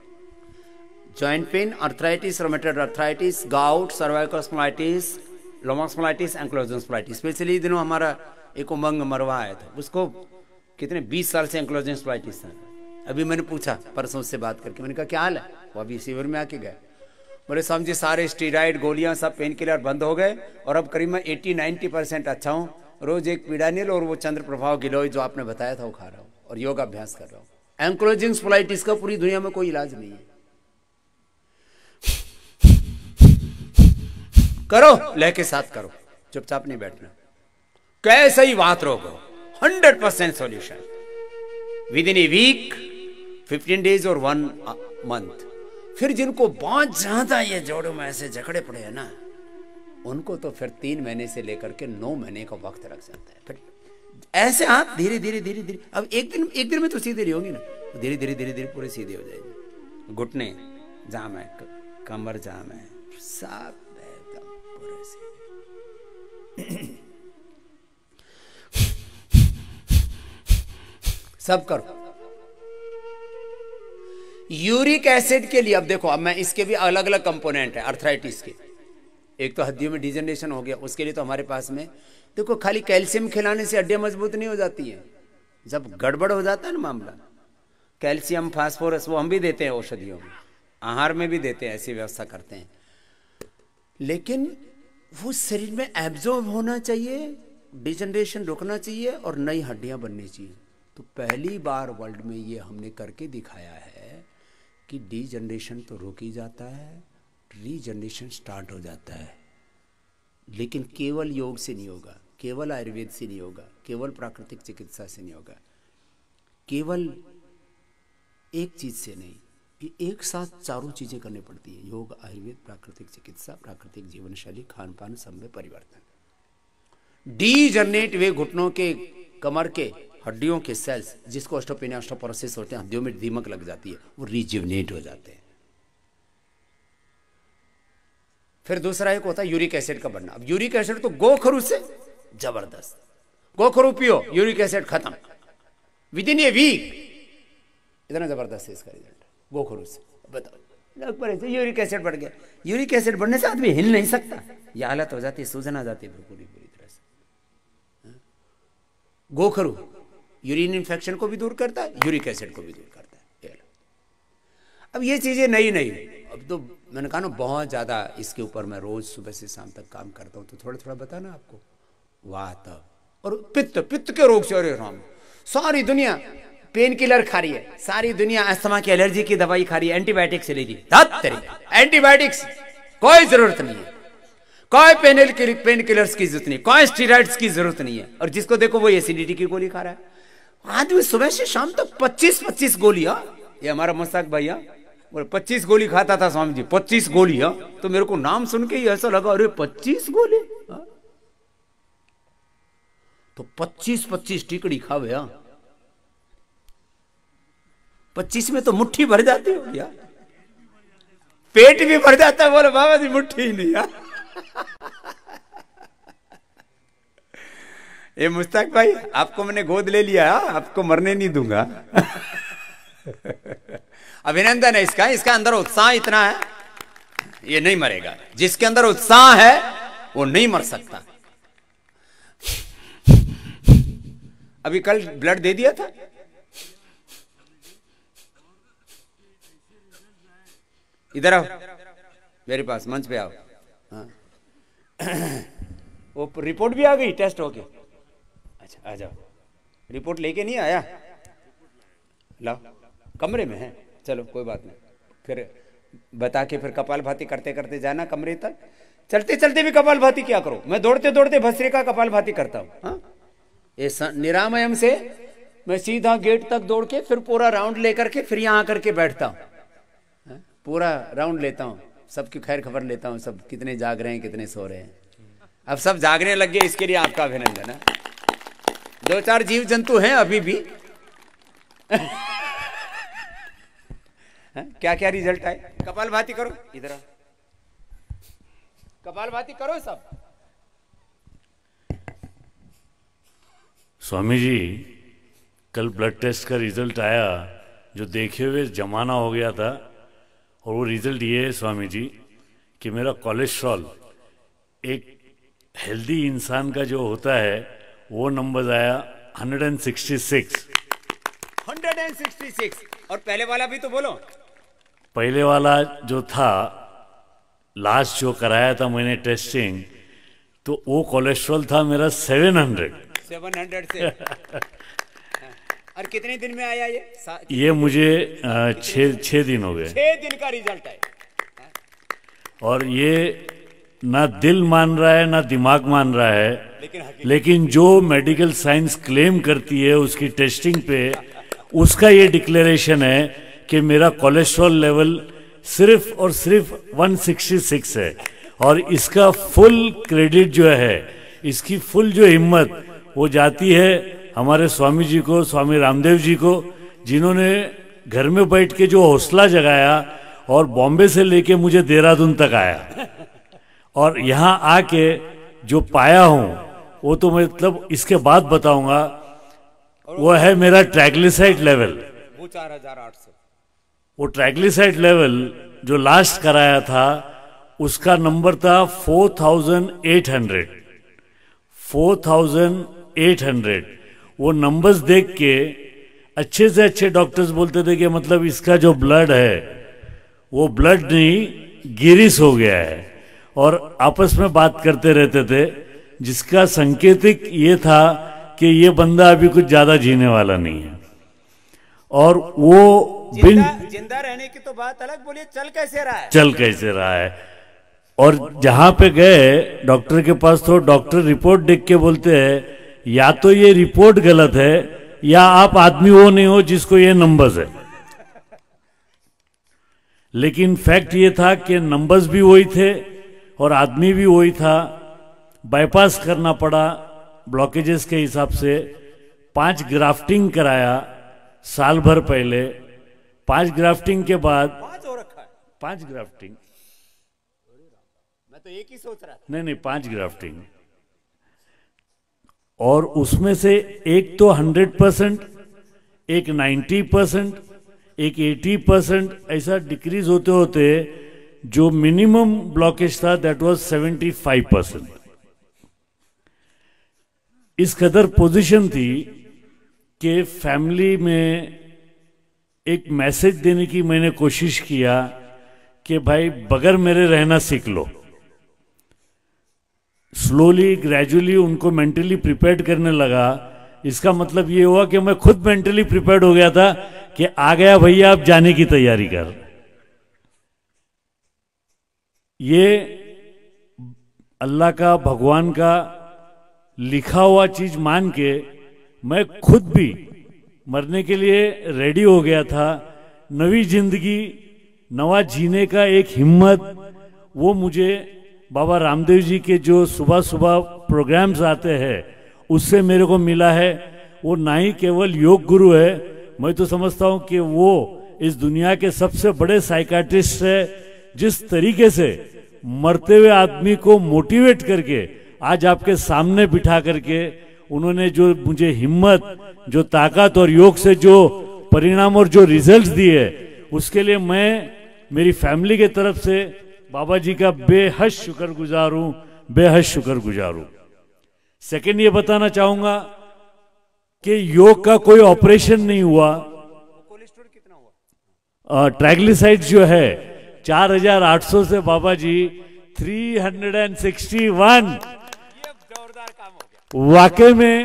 Joint pain, arthritis, rheumatoid arthritis, gout, cervical spondylitis, lumbar spondylitis, ankylosing spondylitis. Specially दिनों हमारा एक उमंग मरवा आया था, उसको कितने 20 साल से एंक्लोजिंग स्पॉन्डिलाइटिस था। अभी मैंने पूछा परसों से बात करके, मैंने कहा क्या हाल है, वो अभी शिविर में आके गए। बोले स्वामी जी सारे स्टीराइड गोलियां सब पेन किलर बंद हो गए और अब करीब मैं 80-90% अच्छा हूँ। रोज एक पीड़ानिल और वो चंद्र प्रभाव गिलोय जो आपने बताया था वो खा रहा हूँ और योग अभ्यास कर रहा हूँ। एंक्लोजिंग स्पॉन्डिलाइटिस का पूरी दुनिया में कोई इलाज नहीं है। करो, लय के साथ करो, चुपचाप नहीं बैठना। कैसे ही वात रोग हो, 100% solution within a week, 15 days और 1 मंथ। फिर जिनको बहुत ज्यादा ये जोड़ों में ऐसे जकड़े पड़े हैं ना, उनको तो फिर 3 महीने से लेकर के 9 महीने का वक्त लग जाता है। फिर ऐसे हाथ धीरे धीरे धीरे धीरे, अब एक दिन में तो सीधे नहीं होंगी ना, धीरे धीरे धीरे धीरे पूरे सीधे हो जाएंगे। घुटने जाम है, कमर जाम है, सब एकदम पूरे सीधे। सब करो। यूरिक एसिड के लिए अब देखो, अब मैं इसके भी अलग अलग कंपोनेंट है आर्थराइटिस के। एक तो हड्डियों में डिजनरेशन हो गया, उसके लिए तो हमारे पास में देखो खाली कैल्शियम खिलाने से हड्डियां मजबूत नहीं हो जाती हैं। जब गड़बड़ हो जाता है ना मामला, कैल्शियम फास्फोरस वो हम भी देते हैं औषधियों में, आहार में भी देते हैं, ऐसी व्यवस्था करते हैं। लेकिन वो शरीर में एब्जॉर्ब होना चाहिए, डिजनरेशन रुकना चाहिए और नई हड्डियां बननी चाहिए। तो पहली बार वर्ल्ड में ये हमने करके दिखाया है कि डिजनरेशन तो रुक ही जाता है, रीजनरेशन स्टार्ट हो जाता है। लेकिन केवल योग से नहीं होगा, केवल आयुर्वेद से नहीं होगा, केवल प्राकृतिक चिकित्सा से नहीं होगा, केवल एक चीज से नहीं, ये एक साथ चारों चीजें करनी पड़ती है। योग, आयुर्वेद, प्राकृतिक चिकित्सा, प्राकृतिक जीवन शैली, खान पान, सब में परिवर्तन। डीजनरेट वे घुटनों के, कमर के, हड्डियों के सेल्स, जिसको ऑस्टियोपेनिया, ऑस्टियोपोरोसिस होते हैं, हड्डियों में दीमक लग जाती है, वो रिजुवनेट हो जाते हैं। फिर दूसरा एक होता है यूरिक एसिड का बढ़ना। अब यूरिक एसिड तो गोखरू से जबरदस्त, गोखरू पियो, यूरिक एसिड खत्म विद इन ए वीक। इतना जबरदस्त है इसका रिजल्ट गोखरू से। बताओ, यूरिक एसिड बढ़ गया, यूरिक एसिड बढ़ने से आदमी हिल नहीं सकता, यह हालत हो जाती है, सूजन आ जाती है पूरी तरह से। गोखरू यूरिन इन्फेक्शन को भी दूर करता है, यूरिक एसिड को भी दूर करता है। अब ये चीजें नई नई, अब तो मैंने कहा ना बहुत ज्यादा इसके ऊपर मैं रोज सुबह से शाम तक काम करता हूँ, तो थोड़ा थोड़ा बताना आपको। वात और पित्त के रोग से, अरे राम, सारी दुनिया पेन किलर खा रही है, सारी दुनिया अस्थमा की एलर्जी की दवाई खा रही है, एंटीबायोटिक्स ले ली, एंटीबायोटिक्स कोई जरूरत नहीं है, कोई पेन किलर्स की जरूरत नहीं, कोई स्टीरॉइड्स की जरूरत नहीं है। और जिसको देखो वो एसिडिटी की गोली खा रहा है, आदमी सुबह से शाम तक 25-25 गोलियां। ये हमारा मुस्ताक भैया बोले 25 गोली खाता था स्वामी जी, 25 गोलियां। तो मेरे को नाम सुन के ही ऐसा लगा, अरे 25 गोली, तो 25-25 टिकड़ी खावे। 25 में तो मुट्ठी भर जाती हो यार, पेट भी भर जाता है। बोले बाबा जी मुट्ठी ही नहीं यार। ये मुस्ताक भाई, आपको मैंने गोद ले लिया, आपको मरने नहीं दूंगा। अभिनंदन है इसका अंदर उत्साह इतना है, ये नहीं मरेगा। जिसके अंदर उत्साह है वो नहीं मर सकता। अभी कल ब्लड दे दिया था। इधर आओ मेरे पास, मंच पे आओ। हाँ। वो रिपोर्ट भी आ गई टेस्ट होके? अच्छा आ जाओ। रिपोर्ट लेके नहीं आया? लाओ, कमरे में है। चलो कोई बात नहीं, फिर बता के फिर कपालभाति करते करते जाना कमरे तक। चलते चलते भी कपालभाति क्या करो, मैं दौड़ते दौड़ते भस्त्रिका कपालभाति करता हूँ। हाँ, ये निरामयम से मैं सीधा गेट तक दौड़ के फिर पूरा राउंड लेकर के फिर यहाँ आकर के बैठता हूँ। पूरा राउंड लेता हूँ, सबकी खैर खबर लेता हूँ, सब कितने जाग रहे हैं कितने सो रहे हैं। अब सब जागने लग गए, इसके लिए आपका अभिनंदन है। 2-4 जीव जंतु हैं अभी भी। क्या क्या रिजल्ट आए? कपालभाति करो, इधर आओ, कपालभाति करो सब। स्वामी जी, कल ब्लड टेस्ट का रिजल्ट आया, जो देखे हुए जमाना हो गया था। और वो रिजल्ट ये है स्वामी जी कि मेरा कोलेस्ट्रॉल, एक हेल्दी इंसान का जो होता है, वो नंबर आया 166। 166। और पहले वाला भी तो बोलो। पहले वाला जो था, लास्ट जो कराया था मैंने टेस्टिंग, तो वो कोलेस्ट्रॉल था मेरा 700 से। और कितने दिन में आया ये? ये मुझे 6 दिन हो गए। 6 दिन का रिजल्ट है। और ये ना दिल मान रहा है ना दिमाग मान रहा है, लेकिन जो मेडिकल साइंस क्लेम करती है उसकी टेस्टिंग पे, उसका ये डिक्लेरेशन है कि मेरा कोलेस्ट्रॉल लेवल सिर्फ और सिर्फ 166 है। और इसका फुल क्रेडिट जो है, इसकी फुल जो हिम्मत, वो जाती है हमारे स्वामी जी को, स्वामी रामदेव जी को, जिन्होंने घर में बैठ के जो हौसला जगाया और बॉम्बे से लेके मुझे देहरादून तक आया। और यहाँ आके जो पाया हूँ वो तो मतलब इसके बाद बताऊंगा। वो है मेरा ट्राइग्लिसराइड लेवल। वो 4800। वो ट्राइग्लिसराइड लेवल जो लास्ट कराया था, उसका नंबर था 4800। 4800। वो नंबर्स देख के अच्छे से अच्छे डॉक्टर्स बोलते थे कि मतलब इसका जो ब्लड है वो ब्लड नहीं, गिरिस हो गया है। और आपस में बात करते रहते थे, जिसका संकेतिक ये था कि ये बंदा अभी कुछ ज्यादा जीने वाला नहीं है। और वो जिंदा रहने की तो बात अलग, बोलिए चल कैसे रहा है? चल कैसे रहा है। और जहां पे गए डॉक्टर के पास, तो डॉक्टर रिपोर्ट देख के बोलते हैं, या तो ये रिपोर्ट गलत है या आप आदमी वो नहीं हो जिसको ये नंबर्स है। लेकिन फैक्ट ये था कि नंबर्स भी वही थे और आदमी भी वही था। बाईपास करना पड़ा ब्लॉकेजेस के हिसाब से। 5 ग्राफ्टिंग कराया साल भर पहले। 5 ग्राफ्टिंग के बाद 5 हो रखा है। 5 ग्राफ्टिंग, मैं तो एक ही सोच रहा था। नहीं 5 ग्राफ्टिंग। और उसमें से एक तो 100%, एक 90%, एक 80%, ऐसा डिक्रीज होते होते जो मिनिमम ब्लॉकेज था दैट वाज 75%। इस कदर पोजीशन थी कि फैमिली में एक मैसेज देने की मैंने कोशिश किया कि भाई बगैर मेरे रहना सीख लो। स्लोली ग्रेजुअली उनको मेंटली प्रिपेयर्ड करने लगा। इसका मतलब ये हुआ कि मैं खुद मेंटली प्रिपेयर्ड हो गया था कि आ गया भैया, आप जाने की तैयारी कर। ये अल्लाह का, भगवान का लिखा हुआ चीज मान के मैं खुद भी मरने के लिए रेडी हो गया था। नवी जिंदगी, नवा जीने का एक हिम्मत, वो मुझे बाबा रामदेव जी के जो सुबह सुबह प्रोग्राम्स आते हैं उससे मेरे को मिला है। वो ना ही केवल योग गुरु है, मैं तो समझता हूं कि वो इस दुनिया के सबसे बड़े साइकाट्रिस्ट है। जिस तरीके से मरते हुए आदमी को मोटिवेट करके आज आपके सामने बिठा करके उन्होंने जो मुझे हिम्मत, जो ताकत और योग से जो परिणाम और जो रिजल्ट्स दिए, उसके लिए मैं मेरी फैमिली के तरफ से बाबा जी का बेहद शुक्रगुजार हूं, बेहद शुक्रगुजार हूं। सेकंड ये बताना चाहूंगा कि योग का कोई ऑपरेशन नहीं हुआ। कोलेस्ट्रॉल कितना हुआ? ट्राइग्लिसराइड्स जो है 4800 से बाबा जी 361। ये जोरदार काम हो गया वाकई में।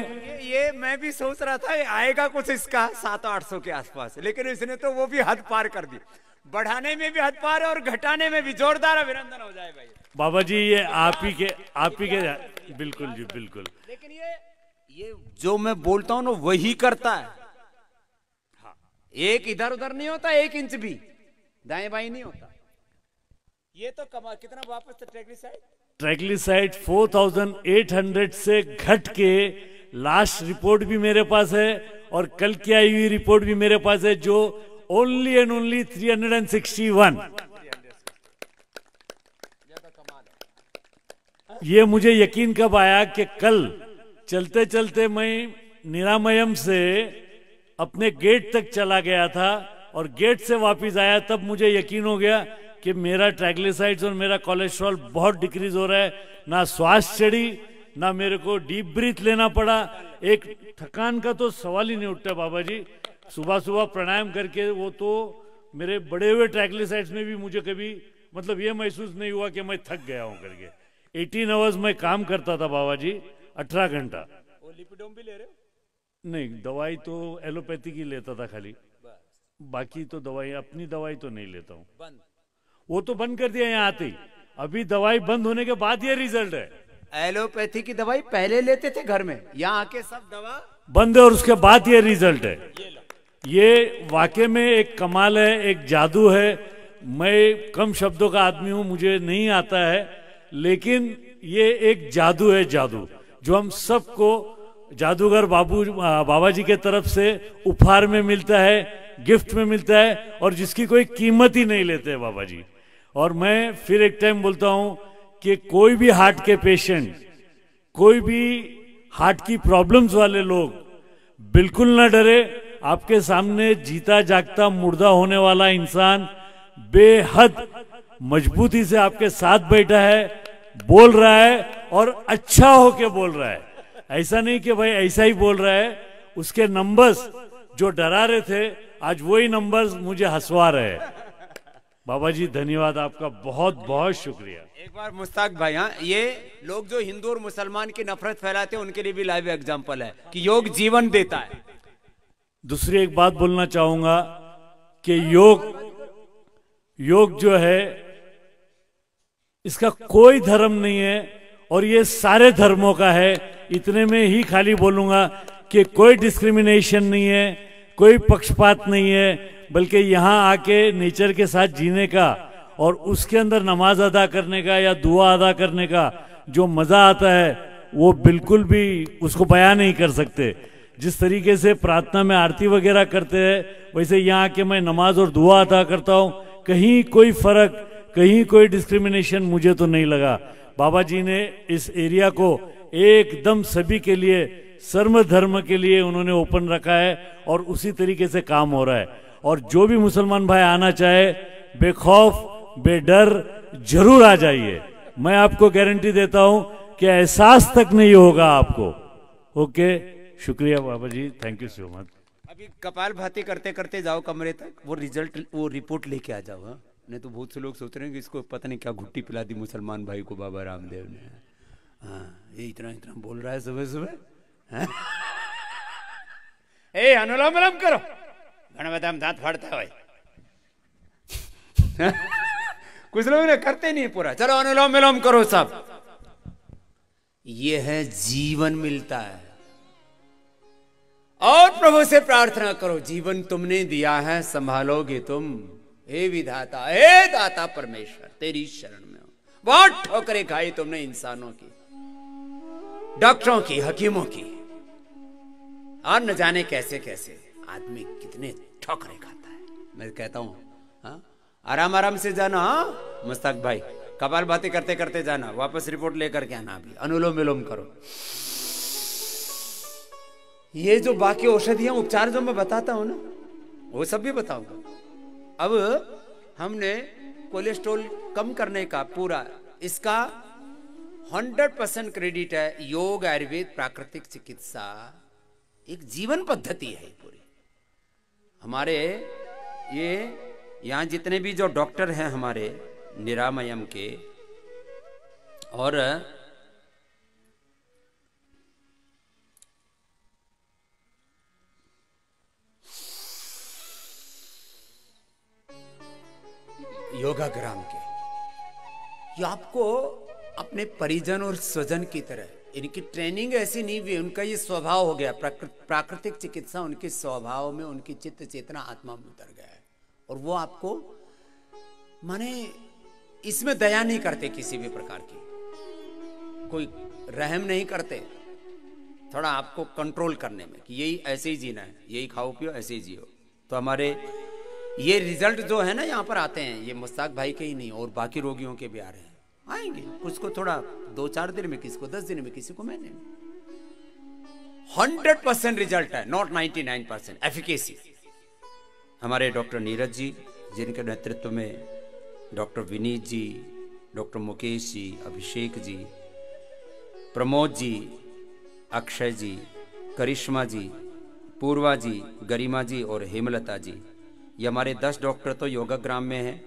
ये मैं भी सोच रहा था आएगा कुछ इसका 700-800 के आसपास, लेकिन इसने तो वो भी हद पार कर दी। बढ़ाने में भी हद पार और घटाने में भी। जोरदार अभिनंदन हो जाए भाई। बाबा जी ये आप ही के बिल्कुल जी बिल्कुल। लेकिन ये जो मैं बोलता हूं ना वही करता है। हाँ, एक इधर उधर नहीं होता, 1 इंच भी दाएं बाएं नहीं होता। ये तो कमाल। कितना वापस से ट्राइग्लिसराइड 4800 से घट के लास्ट रिपोर्ट भी मेरे पास है और कल की आई हुई रिपोर्ट भी मेरे पास है, जो ओनली एंड ओनली 361। ये मुझे यकीन कब आया कि कल चलते चलते मैं निरामयम से अपने गेट तक चला गया था और गेट से वापस आया, तब मुझे यकीन हो गया कि मेरा ट्राइग्लिसराइड्स और मेरा कोलेस्ट्रॉल बहुत डिक्रीज हो रहा है। ना श्वास चढ़ी, ना मेरे को डीप ब्रीथ लेना पड़ा। एक थकान का तो सवाल ही नहीं उठता बाबा जी। सुबह सुबह प्राणायाम करके वो तो मेरे बड़े हुए ट्राइग्लिसराइड्स में भी मुझे कभी मतलब ये महसूस नहीं हुआ कि मैं थक गया हूं करके। 18 आवर्स में काम करता था बाबा जी, 18 घंटा। वो लिपिडोम भी ले रहे हो? नहीं, दवाई तो एलोपैथी की लेता था खाली, बाकी तो दवाई अपनी दवाई तो नहीं लेता हूँ। बंद? वो तो बंद कर दिया यहाँ आते ही। अभी दवाई बंद होने के बाद ये रिजल्ट है। एलोपैथी की दवाई पहले लेते थे घर में, यहाँ आके सब दवा बंद है और उसके बाद ये रिजल्ट है। ये वाकई में एक कमाल है, एक जादू है। मैं कम शब्दों का आदमी हूं, मुझे नहीं आता है, लेकिन ये एक जादू है, जादू जो हम सबको जादूगर बाबा जी के तरफ से उपहार में मिलता है, गिफ्ट में मिलता है, और जिसकी कोई कीमत ही नहीं लेते बाबा जी। और मैं फिर एक टाइम बोलता हूं कि कोई भी हार्ट के पेशेंट, कोई भी हार्ट की प्रॉब्लम्स वाले लोग बिल्कुल ना डरे। आपके सामने जीता जागता मुर्दा होने वाला इंसान बेहद मजबूती से आपके साथ बैठा है, बोल रहा है और अच्छा होके बोल रहा है। ऐसा नहीं कि भाई ऐसा ही बोल रहा है। उसके नंबर्स जो डरा रहे थे, आज वही नंबर्स मुझे हंसवा रहे हैं। बाबा जी धन्यवाद, आपका बहुत बहुत शुक्रिया। एक बार मुश्ताक भाई, हाँ, ये लोग जो हिंदू और मुसलमान की नफरत फैलाते हैं उनके लिए भी लाइव एग्जांपल है कि योग जीवन देता है। दूसरी एक बात बोलना चाहूंगा कि योग जो है इसका कोई धर्म नहीं है और ये सारे धर्मों का है। इतने में ही खाली बोलूंगा कि कोई डिस्क्रिमिनेशन नहीं है, कोई पक्षपात नहीं है, बल्कि यहाँ आके नेचर के साथ जीने का और उसके अंदर नमाज अदा करने का या दुआ अदा करने का जो मजा आता है वो बिल्कुल भी उसको बयान नहीं कर सकते। जिस तरीके से प्रार्थना में आरती वगैरह करते हैं, वैसे यहाँ आके मैं नमाज और दुआ अदा करता हूँ। कहीं कोई फर्क, कहीं कोई डिस्क्रिमिनेशन मुझे तो नहीं लगा। बाबा जी ने इस एरिया को एकदम सभी के लिए, सर्व धर्म के लिए उन्होंने ओपन रखा है और उसी तरीके से काम हो रहा है। और जो भी मुसलमान भाई आना चाहे, बेखौफ बेडर जरूर आ जाइए। मैं आपको गारंटी देता हूं कि एहसास तक नहीं होगा आपको। ओके, शुक्रिया बाबा जी, थैंक यू सो मच। अभी कपाल भाती करते करते जाओ कमरे तक, वो रिजल्ट, वो रिपोर्ट लेके आ जाओ। हाँ, नहीं तो बहुत से लोग सोच रहे हैं कि इसको पता नहीं क्या घुट्टी पिला दी मुसलमान भाई को बाबा रामदेव ने। हाँ, ये इतना इतना बोल रहा है सुबह सुबह। ए अनुलोम विलोम करो, गणपति दांत फाड़ता है। कुछ लोग ने करते नहीं पूरा। चलो अनुलोम विलोम करो सब। ये है जीवन मिलता है। और प्रभु से प्रार्थना करो, जीवन तुमने दिया है, संभालोगे तुम। हे विधाता, हे दाता परमेश्वर, तेरी शरण में हो। बहुत ठोकरें खाई तुमने इंसानों की, डॉक्टरों की, हकीमों की, और न जाने कैसे कैसे आदमी कितने ठोकरें खाता है। मैं कहता हूं, हाँ, आराम आराम से जाना। हाँ मुश्ताक भाई, कपाल भाती करते करते जाना, वापस रिपोर्ट लेकर के आना। अभी अनुलोम विलोम करो। ये जो बाकी औषधियां उपचार जो मैं बताता हूं ना, वो सब भी बताऊंगा। अब हमने कोलेस्ट्रॉल कम करने का पूरा, इसका 100% क्रेडिट है योग, आयुर्वेद, प्राकृतिक चिकित्सा। एक जीवन पद्धति है पूरी। हमारे ये यहाँ जितने भी जो डॉक्टर हैं हमारे निरामयम के, और योगाग्राम के, ये आपको अपने परिजन और स्वजन की तरह, इनकी ट्रेनिंग ऐसी नहीं हुई, उनका ये स्वभाव हो गया। प्राकृतिक चिकित्सा उनके स्वभाव में, उनकी चित्त चेतना आत्मा में उतर गया है। और वो आपको माने इसमें दया नहीं करते किसी भी प्रकार की, कोई रहम नहीं करते, थोड़ा आपको कंट्रोल करने में कि यही ऐसे ही जीना है, यही खाओ पियो, ऐसे ही जियो। तो हमारे ये रिजल्ट जो है ना यहाँ पर आते हैं, ये मुश्ताक भाई के ही नहीं और बाकी रोगियों के भी आ रहे हैं, आएंगे। कुछ को थोड़ा 2-4 दिन में, किसी को 10 दिन में, किसी को महीने में। 100% रिजल्ट है, नॉट 99% एफिकेसी। हमारे डॉक्टर नीरज जी, जिनके नेतृत्व में डॉक्टर विनीत जी, डॉक्टर मुकेश जी, अभिषेक जी, प्रमोद जी, अक्षय जी, करिश्मा जी, पूर्वा जी, गरिमा जी और हेमलता जी, ये हमारे 10 डॉक्टर तो योगाग्राम में हैं।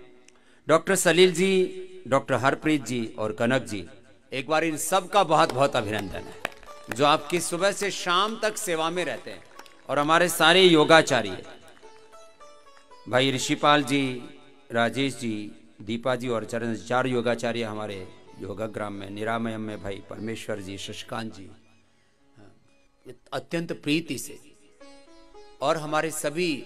डॉक्टर सलील जी, डॉक्टर हरप्रीत जी और कनक जी, एक बार इन सब का बहुत बहुत अभिनंदन है, जो आपकी सुबह से शाम तक सेवा में रहते हैं। और हमारे सारे योगाचार्य भाई ऋषिपाल जी, राजेश जी, दीपा जी और चरण, 4 योगाचार्य हमारे योगाग्राम में। निरामयम में भाई परमेश्वर जी, शशकांत जी, अत्यंत प्रीति से। और हमारे सभी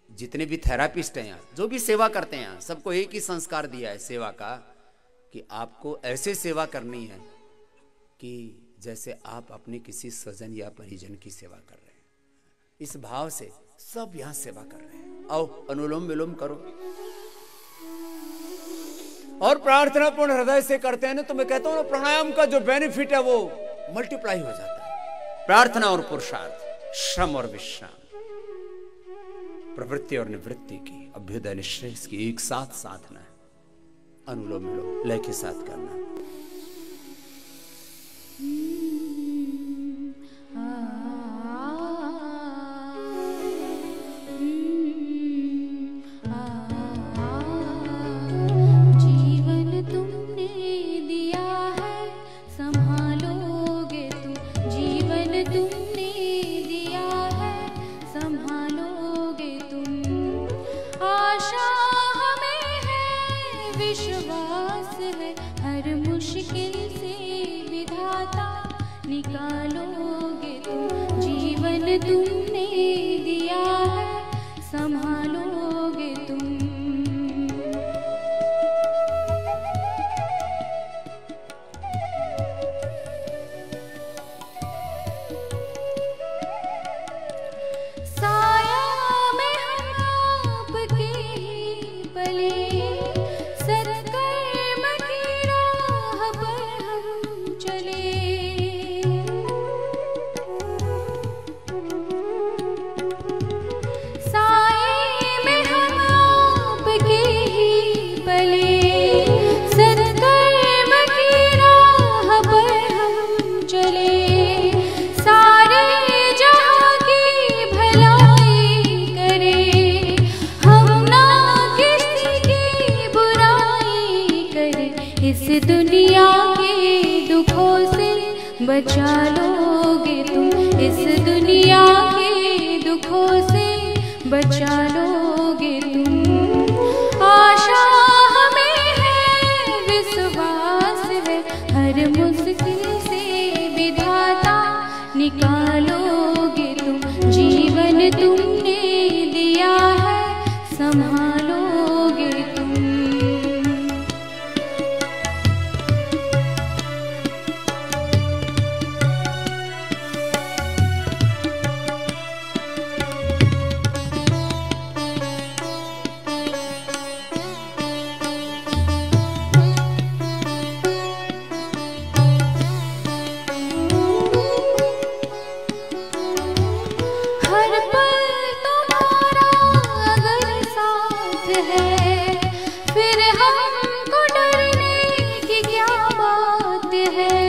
जितने भी थेरापिस्ट हैं यहाँ, जो भी सेवा करते हैं यहाँ, सबको एक ही संस्कार दिया है सेवा का, कि आपको ऐसे सेवा करनी है कि जैसे आप अपने किसी स्वजन या परिजन की सेवा कर रहे हैं। इस भाव से सब यहाँ सेवा कर रहे हैं। आओ अनुलोम विलोम करो और प्रार्थना पूर्ण हृदय से करते हैं ना, तो मैं कहता हूँ ना, प्राणायाम का जो बेनिफिट है वो मल्टीप्लाई हो जाता है। प्रार्थना और पुरुषार्थ, श्रम और विश्राम, प्रवृत्ति और निवृत्ति की, अभ्युदय निश्रेय की एक साथ साधना है। अनुलोम विलोम लय के साथ करना। बचा लोगे तुम, इस दुनिया के दुखों से बचा लोगे तुम। आशा हमें है, विश्वास है, हर मुश्किल से विधाता निकालोगे तुम। जीवन तुमने दिया है, संभालोगे तुम।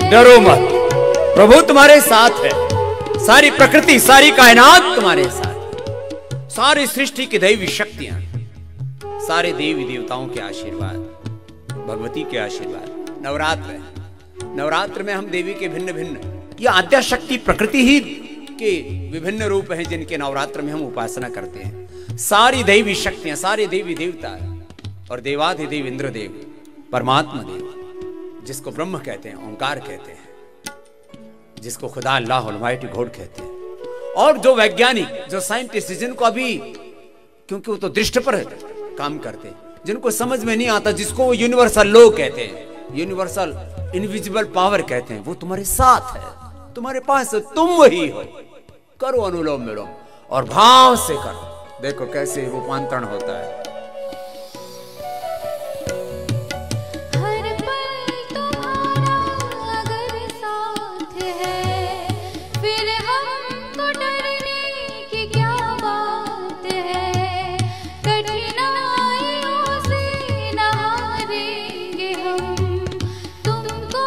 डरो मत, प्रभु तुम्हारे साथ है। सारी प्रकृति, सारी कायनात तुम्हारे साथ, सारी सृष्टि की दैवी शक्तियां, सारे देवी देवताओं के आशीर्वाद, भगवती के आशीर्वाद। नवरात्र है, नवरात्र में हम देवी के भिन्न भिन्न, ये आद्या शक्ति प्रकृति ही के विभिन्न रूप हैं जिनके नवरात्र में हम उपासना करते हैं। सारी दैवी शक्तियां, सारे देवी देवता और देवाधिदेव इंद्रदेव, परमात्मा देव जिसको ब्रह्म कहते हैं, ओंकार कहते हैं, जिसको खुदा अल्लाह अलमाइटी गॉड कहते हैं। और जो वैज्ञानिक, जो साइंटिस्ट, जिनको अभी, क्योंकि वो तो दृष्टि पर काम करते हैं, जिनको समझ में नहीं आता, जिसको वो यूनिवर्सल लॉ कहते हैं, यूनिवर्सल इनविजिबल पावर कहते हैं, वो तुम्हारे साथ है, तुम्हारे पास है, तुम वही हो। करो अनुलोम विलोम और भाव से करो, देखो कैसे रूपांतरण होता है। हर पल तुम्हारा अगर साथ है, फिर हमको डरने की क्या बात है। कठिनाइयों से न हारेंगे हम, तुमको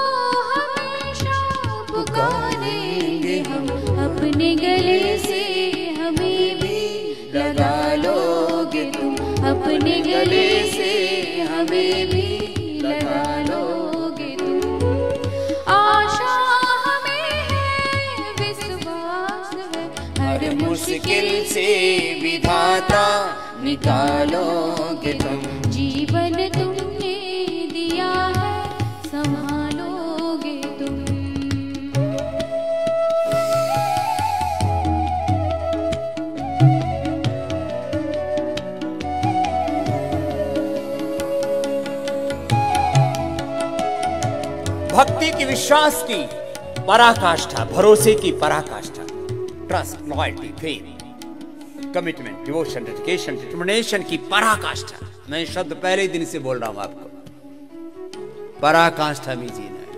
हमेशा पुकारेंगे हम। अपने गले से हमें भी लगा लोगे तुम, अपने गले से हमें भी लगा लोगे तुम। आशा हमें है, विश्वास है, हर मुश्किल से विधाता निकालोगे तुम। जीवन तुमने दिया है, संभालोगे तुम। भक्ति की, विश्वास की पराकाष्ठा, भरोसे की पराकाष्ठा, trust, loyalty, faith, commitment, devotion, dedication, determination की पराकाष्ठा। मैं शब्द पहले दिन से बोल रहा हूं आपको, पराकाष्ठा में जीना है।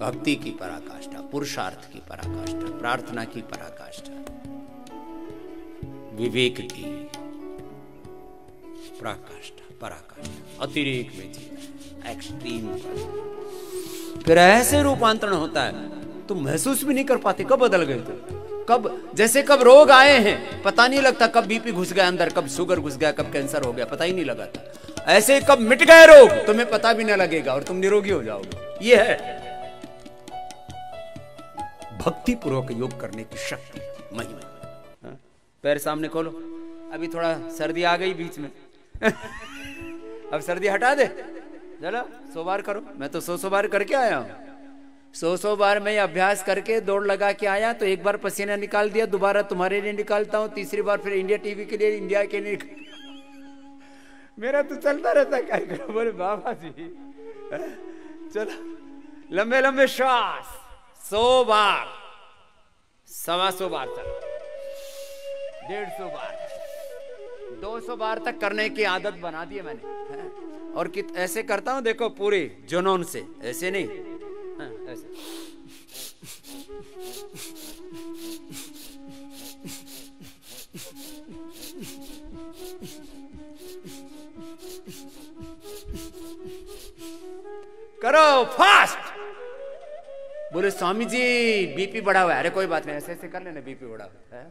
भक्ति की पराकाष्ठा, पुरुषार्थ की पराकाष्ठा, प्रार्थना की पराकाष्ठा, विवेक की पराकाष्ठा, अतिरेक में जीना, एक्सट्रीम पर। फिर ऐसे रूपांतरण होता है, तुम महसूस भी नहीं कर पाते कब बदल गए तुम। कब, जैसे कब रोग आए हैं, पता नहीं लगता, कब बीपी घुस गया अंदर, कब शुगर घुस गया, कब कैंसर हो गया, पता ही नहीं लगा था। ऐसे कब मिट गए रोग, तुम्हें पता भी नहीं लगेगा और तुम निरोगी हो जाओगे। ये है भक्ति पूर्वक योग करने की शक्ति, महिमा। पैर सामने खोलो, अभी थोड़ा सर्दी आ गई बीच में अब सर्दी हटा दे, चलो 100 बार करो। मैं तो 100 बार करके आया हूं, 100 बार मैं अभ्यास करके दौड़ लगा के आया, तो एक बार पसीना निकाल दिया, दोबारा तुम्हारे लिए निकालता हूं, तीसरी बार फिर इंडिया टीवी के लिए, इंडिया के लिए मेरा तो चलता रहता है कार्यक्रम। बोले बाबा जी चलो लंबे लंबे श्वास, 100 बार, 125 बार चलो, 150 बार, 200 बार तक करने की आदत बना दी है मैंने। और ऐसे करता हूं, देखो पूरे जुनून से, ऐसे नहीं, ऐसे। करो फास्ट। बोले स्वामी जी बीपी बढ़ा हुआ है। अरे कोई बात नहीं, ऐसे ऐसे कर लेना, बीपी बढ़ा हुआ है,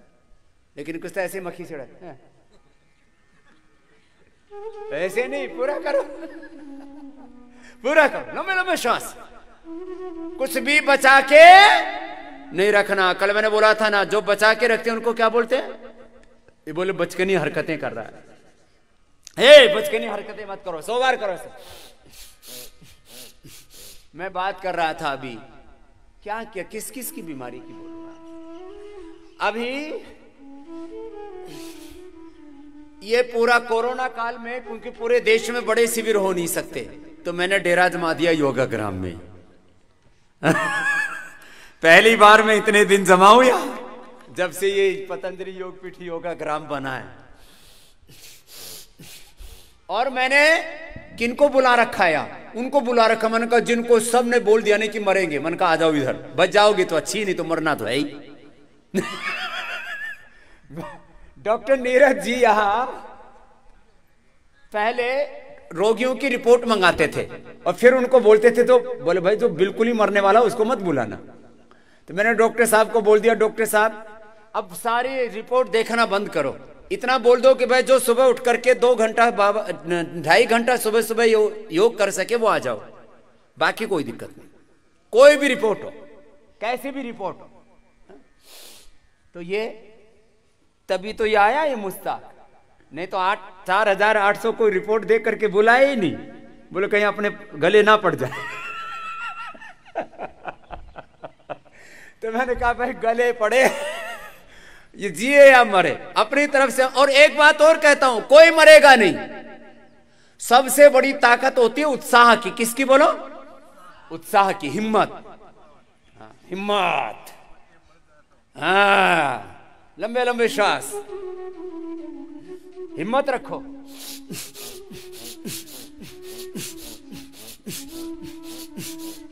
लेकिन कुछ तो ऐसे मक्खी छिड़ा, ऐसे नहीं, पूरा करो, पूरा करो, लंबे लंबे श्वास, कुछ भी बचा के नहीं रखना। कल मैंने बोला था ना, जो बचा के रखते हैं उनको क्या बोलते हैं? ये बोले बचकानी हरकतें कर रहा है, बचकानी हरकतें मत करो, 100 बार करो। मैं बात कर रहा था अभी, क्या क्या किस किस की बीमारी की बोल रहा अभी, ये पूरा कोरोना काल में, क्योंकि पूरे देश में बड़े शिविर हो नहीं सकते, तो मैंने डेरा जमा दिया योगाग्राम में पहली बार में इतने दिन जमा हुआ जब से ये पतंजलि योगपीठ योगाग्राम बना है। और मैंने किनको बुला रखा है? उनको बुला रखा, मन का जिनको सब ने बोल दिया नहीं कि मरेंगे, मन का आ जाओ इधर, बच जाओगे तो अच्छी, नहीं तो मरना तो है ही डॉक्टर नीरज जी यहाँ पहले रोगियों की रिपोर्ट मंगाते थे और फिर उनको बोलते थे, तो बोले भाई जो बिल्कुल ही मरने वाला उसको मत बुलाना। तो मैंने डॉक्टर साहब को बोल दिया, डॉक्टर साहब अब सारी रिपोर्ट देखना बंद करो, इतना बोल दो कि भाई जो सुबह उठ करके 2 घंटा 2.5 घंटा सुबह सुबह योग कर सके वो आ जाओ, बाकी कोई दिक्कत नहीं, कोई भी रिपोर्ट हो, कैसी भी रिपोर्ट हो। तो ये तभी तो ये आया ये मुश्ताक, नहीं तो 4,800 कोई रिपोर्ट देख करके बुलाए ही नहीं, बोले कहीं अपने गले ना पड़ जाए। तो मैंने कहा भाई गले पड़े, ये जिए या मरे अपनी तरफ से। और एक बात और कहता हूं, कोई मरेगा नहीं। सबसे बड़ी ताकत होती है उत्साह की। किसकी बोलो? उत्साह की, हिम्मत। हिम्मत, हाँ, लंबे लंबे श्वास, हिम्मत रखो।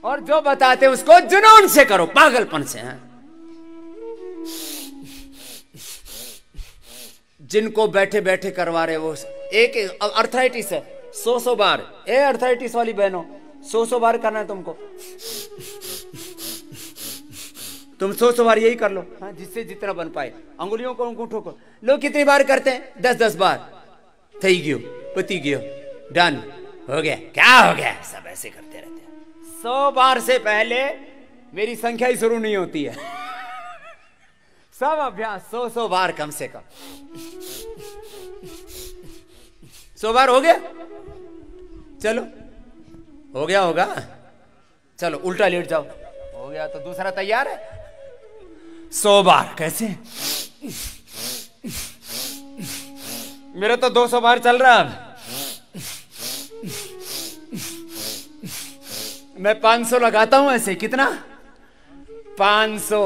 और जो बताते उसको जुनून से करो, पागलपन से। हाँ? जिनको बैठे बैठे करवा रहे वो एक अर्थराइटिस है 100 बार, अर्थराइटिस वाली बहनों 100 बार करना है तुमको, तुम 100 बार यही कर लो। हाँ, जिससे जितना बन पाए। अंगुलियों को अंगूठों को लोग कितनी बार करते हैं? 10-10 बार। थई गयो, पति गयो, डन, हो गया, क्या हो गया, सब ऐसे करते रहते हैं। 100 बार से पहले मेरी संख्या ही शुरू नहीं होती है। सब अभ्यास 100 बार कम से कम। 100 बार हो गया, चलो हो गया होगा, चलो उल्टा लेट जाओ, हो गया। तो दूसरा तैयार है? 100 बार। कैसे? मेरा तो 200 बार चल रहा है। मैं 500 लगाता हूं ऐसे। कितना? 500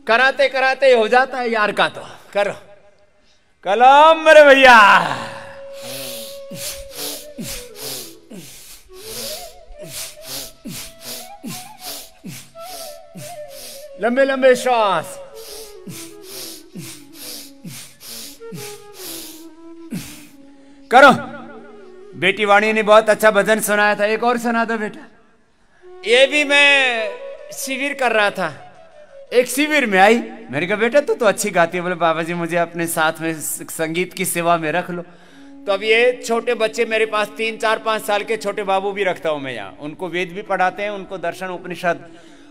कराते कराते हो जाता है यार का। तो करो कलम मेरे भैया। लंबे लंबे श्वास। करो। बेटी वाणी ने बहुत अच्छा भजन सुनाया था, एक और सुना दो बेटा। ये भी मैं शिविर कर रहा था, एक शिविर में आई। मैंने कहा बेटा तू तो अच्छी गाती है। बोले बाबा जी मुझे अपने साथ में संगीत की सेवा में रख लो। तो अब ये छोटे बच्चे मेरे पास 3, 4, 5 साल के छोटे बाबू भी रखता हूं मैं यहाँ। उनको वेद भी पढ़ाते हैं, उनको दर्शन उपनिषद,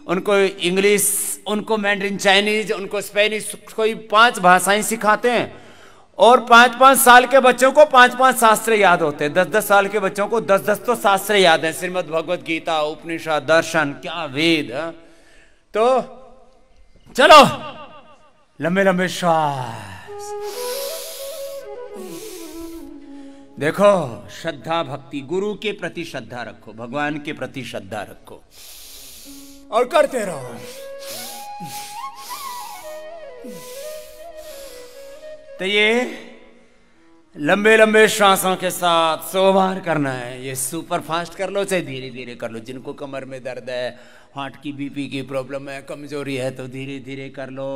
उनको इंग्लिश, उनको मैंड्रिन चाइनीज, उनको स्पेनिश, कोई 5 भाषाएं सिखाते हैं। और 5-5 साल के बच्चों को 5-5 शास्त्र याद होते हैं। 10-10 साल के बच्चों को 10-10 तो शास्त्र याद है। श्रीमद् भगवत गीता, उपनिषद, दर्शन, क्या वेद है। तो चलो लंबे लंबे श्वास। देखो श्रद्धा भक्ति, गुरु के प्रति श्रद्धा रखो, भगवान के प्रति श्रद्धा रखो और करते रहो। तो ये लंबे लंबे श्वासों के साथ 100 बार करना है। ये सुपर फास्ट कर लो चाहे धीरे धीरे कर लो। जिनको कमर में दर्द है, हार्ट की बीपी की प्रॉब्लम है, कमजोरी है, तो धीरे धीरे कर लो।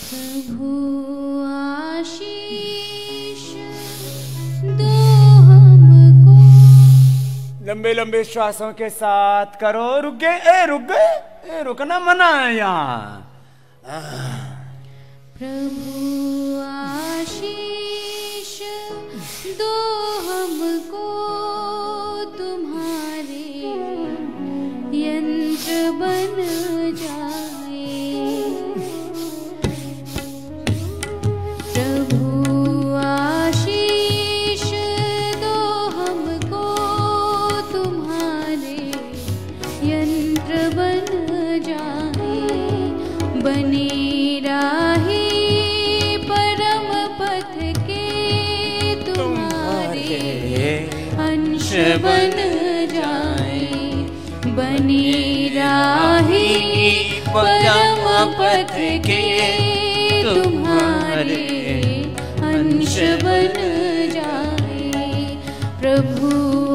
प्रभु आशीष दो हमको। लंबे लंबे श्वासों के साथ करो। रुक गए, रुक गए, रुकना मना है यहाँ। प्रभु आशीष दो हमको, तुम्हारे यंत्र बन जाए। प्रभु आशीष दो हमको, तुम्हारे यंत्र बन जाए। बने राहे परम पथ के, तुम्हारे अंश बन जाए। बने राहे परम पथ के, तुम्हारे अंश बन जाए। प्रभु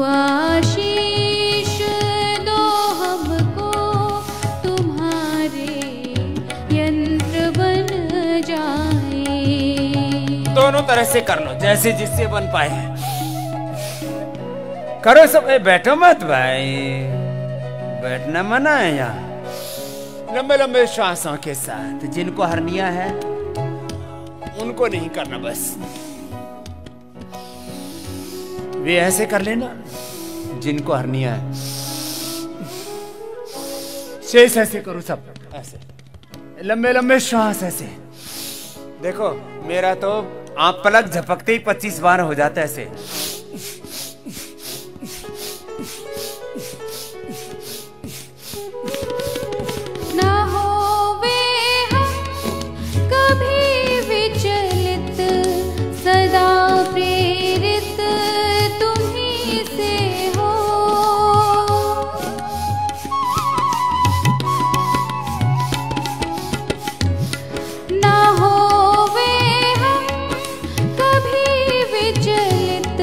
आशीष दो हमको, तुम्हारे यंत्र बन जाए। तरह से कर लो, जैसे जिससे बन पाए करो सब। बैठो मत भाई, बैठना मना है यहाँ। लंबे लंबे श्वासों के साथ। जिनको हर्निया है उनको नहीं करना, बस वे ऐसे कर लेना जिनको हर्निया है। शेष ऐसे करो सब, ऐसे लंबे लंबे श्वास ऐसे। देखो मेरा तो आप पलक झपकते ही 25 बार हो जाता है ऐसे। ना होवे हम कभी विचलित, सदा प्रेरित तुम्हीं से हो। ना होवे हम कभी विचलित,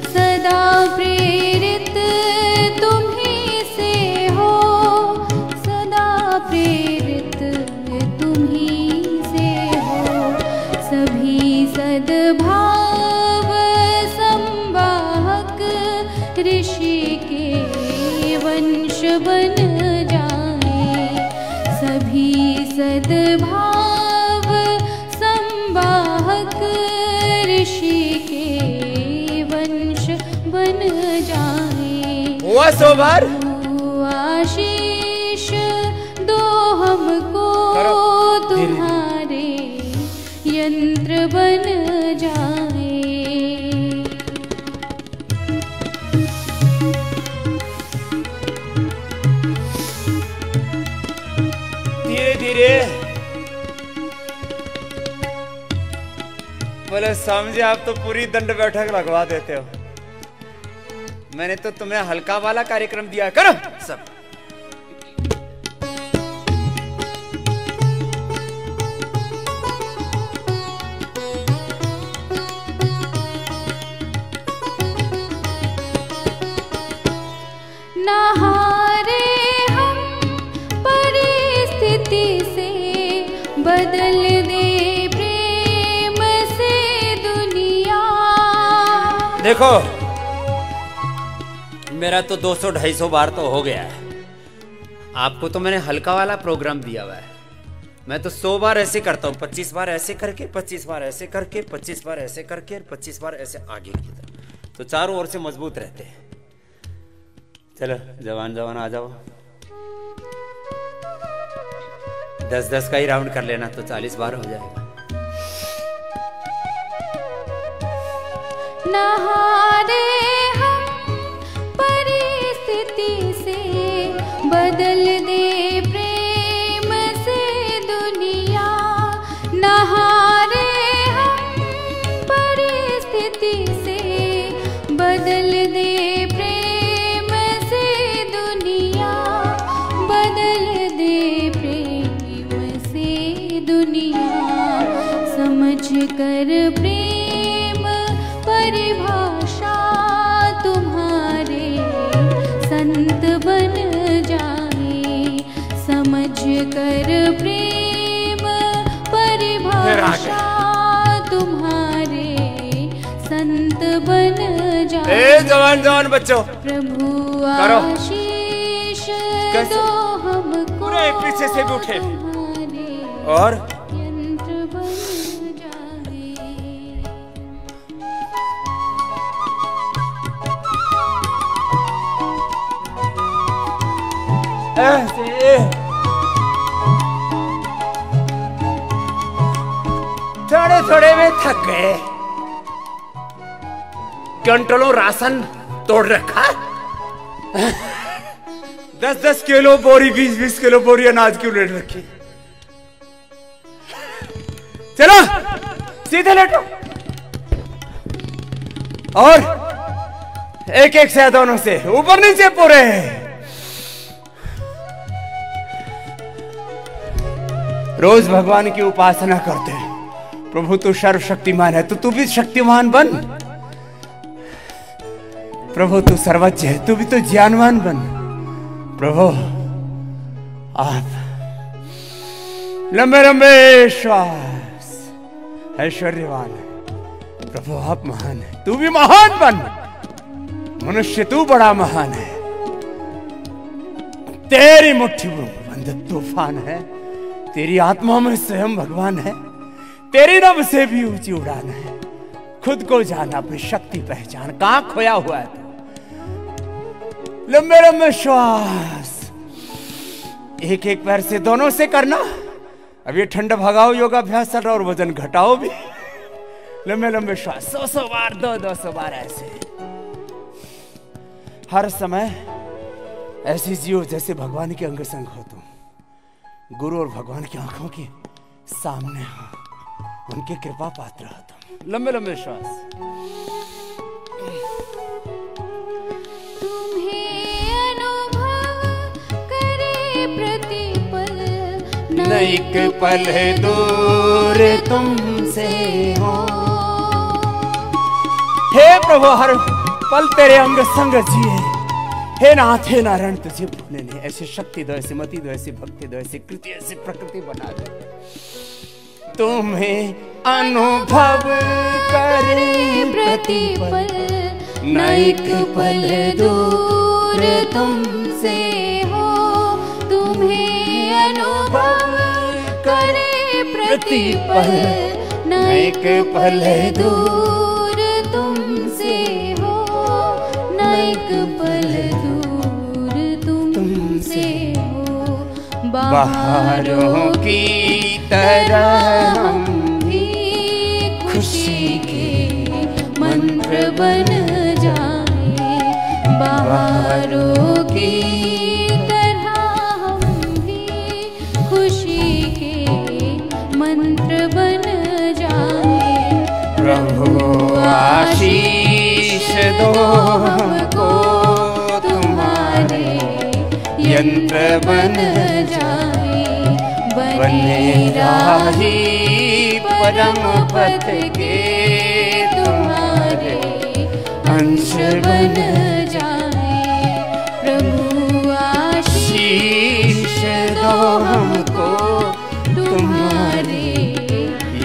सदा प्रेरित तुम्हीं से हो। सदा प्रेरित तुम्हीं से हो। सभी सद्भाव संवाहक ऋषि के वंश बन जाए। सभी सद्भाव संवाहक ऋषि के वंश बन जाए। हुआ 100 बार। आशीष दो हमको, तुम्हारे यंत्र बन जाए। धीरे धीरे बोले समझे, आप तो पूरी दंड बैठक लगवा देते हो। मैंने तो तुम्हें हल्का वाला कार्यक्रम दिया, करो सब। ना हारे हम परिस्थिति से, बदल दे प्रेम से दुनिया। देखो मेरा तो 200-250 बार तो हो गया है। आपको तो मैंने हल्का वाला प्रोग्राम दिया हुआ है। मैं तो 100 बार ऐसे करता हूँ, 25 बार ऐसे करके, 25 बार ऐसे करके, 25 बार ऐसे करके, 25 बार ऐसे आगे की तरफ, तो चारों ओर से मजबूत रहते हैं। चलो जवान जवान आ जाओ। 10-10 का ही राउंड कर लेना तो 40 बार हो जाएगा। ना हारे हम परिस्थिति से, बदल दे प्रेम से दुनिया। ना हारे हम परिस्थिति से, बदल दे प्रेम से दुनिया। बदल दे प्रेम से दुनिया। समझ कर प्रेम परिभाषा, तुम्हारे संत बन जाए। समझ कर प्रेम परिभाषा, तुम्हारे संत बन जाए। जवान जवान बच्चों प्रभु आशीष दो हमको, पूरे पीछे से भी उठे तुम्हारे और यंत्र बन जाए। ऐसे थोड़े थोड़े में थक गए। क्विंटलों राशन तोड़ रखा। 10-10 किलो बोरी, 20-20 किलो बोरी अनाज की उलेट रखी। चलो सीधे लेटो और एक-एक से दोनों से ऊपर नीचे पूरे। रोज भगवान की उपासना करते हैं। प्रभु तू सर्वशक्तिमान है, तो तू भी शक्तिमान बन। प्रभु तू सर्वज्ञ है, तू भी तो ज्ञानवान बन। प्रभु आप लंबे लंबे श्वास, ऐश्वर्यवान है। प्रभु आप महान है, तू भी महान बन। मनुष्य तू बड़ा महान है, तेरी मुट्ठी में बंद तूफान है, तेरी आत्मा में स्वयं भगवान है, तेरी रब से भी ऊंची उड़ान है। खुद को जाना, अपनी शक्ति पहचान, कहां खोया हुआ है तू। लंबे लंबे श्वास, एक एक पैर से दोनों से करना। अब ये ठंड भगाओ योगाभ्यास चल रहा और वजन घटाओ भी। लंबे लंबे श्वास, 100 बार, 200 बार ऐसे। हर समय ऐसी जियो जैसे भगवान के अंग संग हो तुम, गुरु और भगवान की आंखों के सामने हो, उनके कृपा पात्र हो तुम। लंबे लंबे श्वास। तुम्हें अनुभव करे प्रतिपल, न एक पल दूर तुमसे हो। हे प्रभु हर पल तेरे अंग संग जिए। हे नाथ हे नारायण तुझे भूलने नहीं। ऐसी शक्ति दो, ऐसी मति दो, ऐसी भक्ति दो, ऐसी कृति, ऐसी प्रकृति बना दो। तुम्हें अनुभव करे प्रतिपल, न एक पल दूर तुमसे हो। तुम्हें अनुभव करे प्रतिपल, न एक पल दूर तुमसे हो। न एक पल दूर तुमसे हो। बाहरों की तरह हम भी खुशी के मंत्र बन जाए। बाहरों की तरह हम भी खुशी के मंत्र बन जाए। प्रभु आशीष दो हमको, तुम्हारे यंत्र बन जाए। बने राही परम पथ के, तुम्हारे अंश बन जाए। प्रभु आशीष दो हमको, तुम्हारे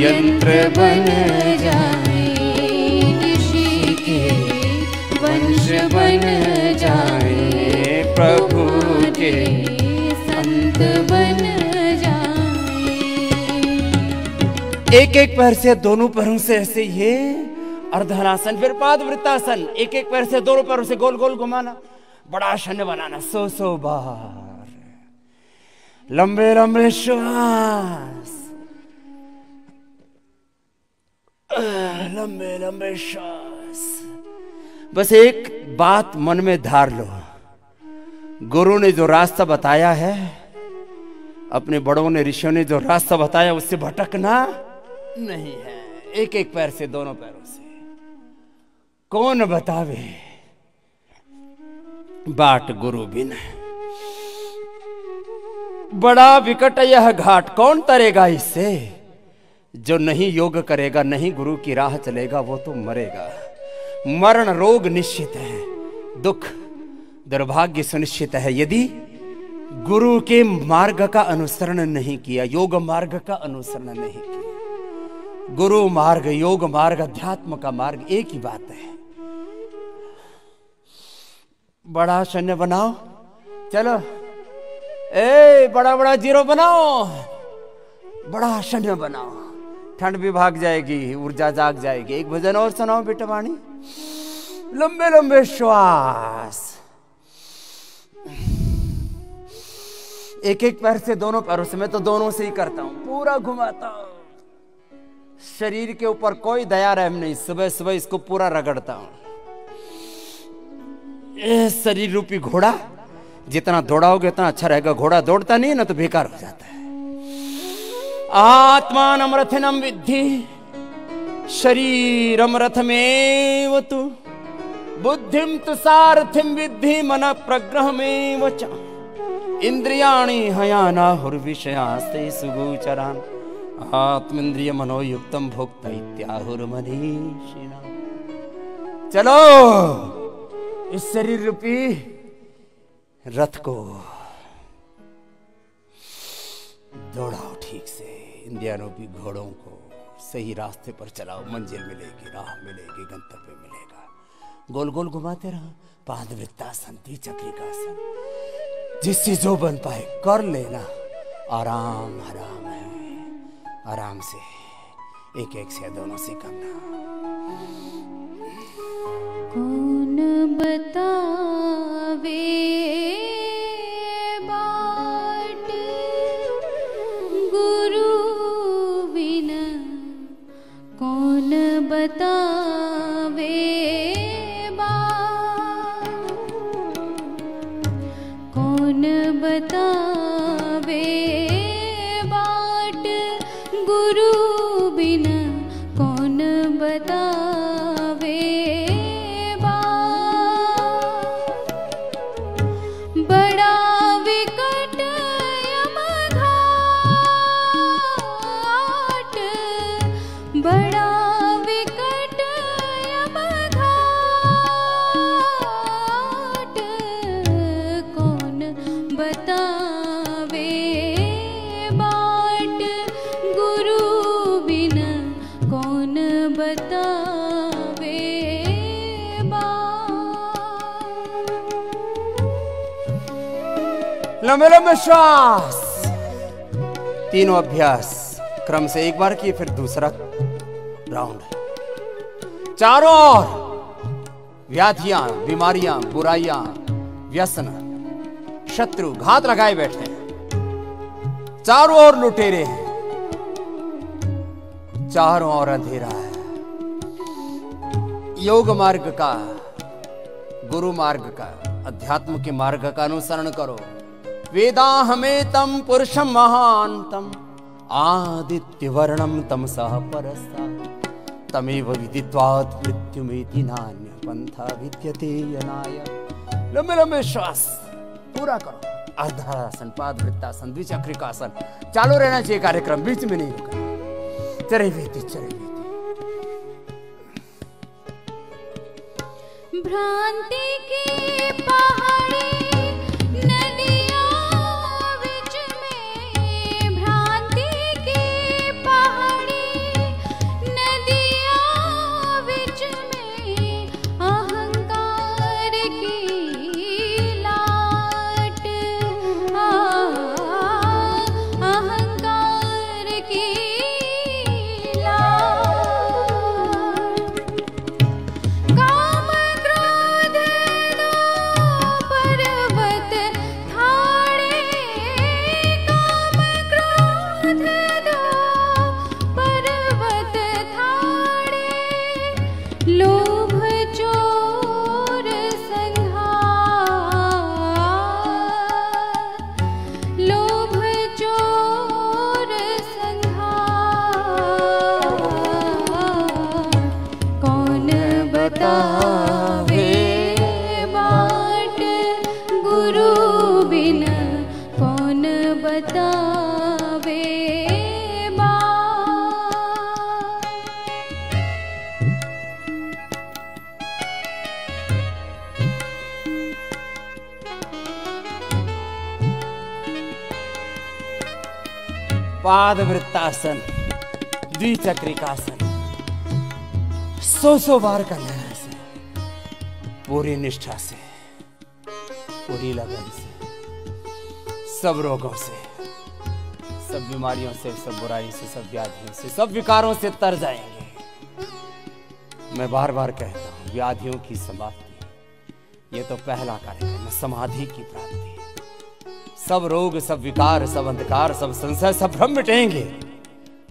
यंत्र बन जाए। ऋषि के वंश बन जाए, प्रभु के संत बन जाए। एक एक पैर से दोनों पैरों से ऐसे ये अर्धनासन, फिर पाद वृत्तासन। एक एक पैर से दोनों पैरों से गोल गोल घुमाना, बड़ा आसन बनाना 100 बार। लंबे लंबे श्वास, लंबे लंबे श्वास। बस एक बात मन में धार लो, गुरु ने जो रास्ता बताया है, अपने बड़ों ने ऋषियों ने जो रास्ता बताया, उससे भटकना नहीं है। एक एक पैर से दोनों पैरों से। कौन बतावे बाट गुरु बिन, बड़ा विकट यह घाट, कौन तरेगा इससे। जो नहीं योग करेगा, नहीं गुरु की राह चलेगा, वो तो मरेगा। मरण रोग निश्चित है, दुख दुर्भाग्य सुनिश्चित है, यदि गुरु के मार्ग का अनुसरण नहीं किया, योग मार्ग का अनुसरण नहीं किया। गुरु मार्ग, योग मार्ग, अध्यात्म का मार्ग एक ही बात है। बड़ा शून्य बनाओ, चलो बड़ा बड़ा जीरो बनाओ, बड़ा शून्य बनाओ। ठंड भी भाग जाएगी, ऊर्जा जाग जाएगी। एक भजन और सुनाओ बेटा वाणी। लंबे लंबे श्वास, एक एक पैर से दोनों पैरों से। मैं तो दोनों से ही करता हूं, पूरा घुमाता हूं। शरीर के ऊपर कोई दया रहम नहीं, सुबह सुबह इसको पूरा रगड़ता हूं। ये शरीर रूपी घोड़ा जितना दौड़ाओगे उतना अच्छा रहेगा। घोड़ा दौड़ता नहीं है ना तो बेकार हो जाता है। आत्मानं रथिनं विद्धि शरीरं रथमेव तु, बुद्धिं तु सारथिं विद्धि मनः प्रग्रहमेव च। इंद्रियाणि हयानाहुर्विषयास्ते सुगोचरान्, आत्मेन्द्रिय मनोयुक्तं भोक्ता इत्याहुर्मनीषिणाः। चलो इस शरीर रूपी रथ को दौड़ाओ ठीक से, इंद्रियों रूपी घोड़ों को सही रास्ते पर चलाओ, मंजिल मिलेगी, राह मिलेगी, गंतव्य मिलेगा। गोल गोल घुमाते रहो, पादवृत्तासन, द्विचक्रिकासन, जिससे जो बन पाए कर लेना। आराम आराम है, आराम से एक एक से दोनों से करना। कौन बतावे बाट गुरु बिना, कौन बतावे बाट, कौन बतावे बाट गुरु बिना, कौन बतावे बाट। बड़ा विकट यमघाट, बड़ा विकट यमघाट, कौन बतावे बाट गुरु बिना, कौन बतावे बाट। लंबे लंबे श्वास, तीनों अभ्यास क्रम से एक बार किए, फिर दूसरा राउंड। चारों ओर व्याधियां, बीमारियां, बुराइयां, व्यसन, शत्रु घात लगाए बैठे हैं। चारों ओर लुटेरे हैं, चारों ओर अंधेरा है। योग मार्ग का, गुरु मार्ग का, अध्यात्म के मार्ग का अनुसरण करो। वेदाहमेतं पुरुषं महान्तं आदित्य वर्णम तमसः परस्ता, तमेव विदित्वात् मृत्युमेति नान्य पंथा विद्यते यनाय। लंबे लंबे श्वास पूरा करो। अर्धासन, पादवृत्तासन, द्विचक्रिकासन, चालू रहना चाहिए कार्यक्रम, बीच में नहीं रुका। चरे वेती, चरे वेती। भ्रांति की पहाड़ी नदियाँ विच में, भ्रांति की पहाड़ी नदियाँ विच में, अहंकार की लाट, अहंकार की लाट। काम क्रोध दो पर्वत ठाड़े, काम क्रोध दो पर्वत ठाड़े, लोभ चोर संहार, लोभ चोर संहार, कौन बतावे बाट गुरु बिना, कौन बतावे बाट। पादवृत्तासन, द्विचक्रिकासन 100 बार करना है इसे, पूरी निष्ठा से, पूरी लगन से, सब रोगों से, सब बीमारियों से, सब बुराई से, सब व्याधियों से, सब विकारों से तर जाएंगे। मैं बार बार कहता हूं, व्याधियों की समाप्ति, ये तो पहला कार्यक्रम है, समाधि की प्राप्ति। सब रोग, सब विकार, सब अंधकार, सब संशय, सब भ्रम मिटेंगे।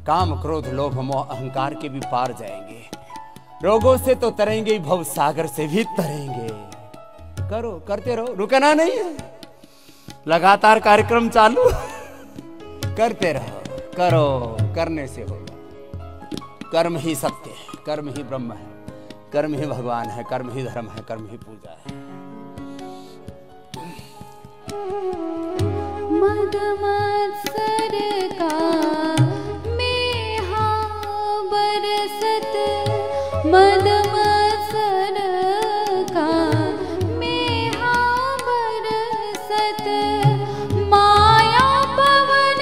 काम, क्रोध, लोभ, मोह, अहंकार के भी पार जाएंगे। रोगों से तो तरेंगे ही, भव सागर से भी तरेंगे। करो, करते रहो, रुकना नहीं है। लगातार कार्यक्रम चालू, करते रहो, करो, करने से होगा। कर्म ही सत्य है, कर्म ही ब्रह्म है, कर्म ही भगवान है, कर्म ही धर्म है, कर्म ही पूजा है। मद मत्सर का मेहा बरसत, मद मत्सर का मेहा बरसत, माया पवन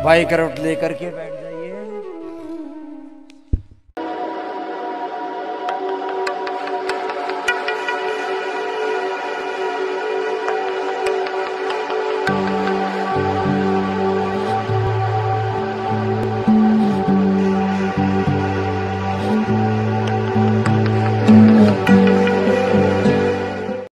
बाइक रोट लेकर के बैठ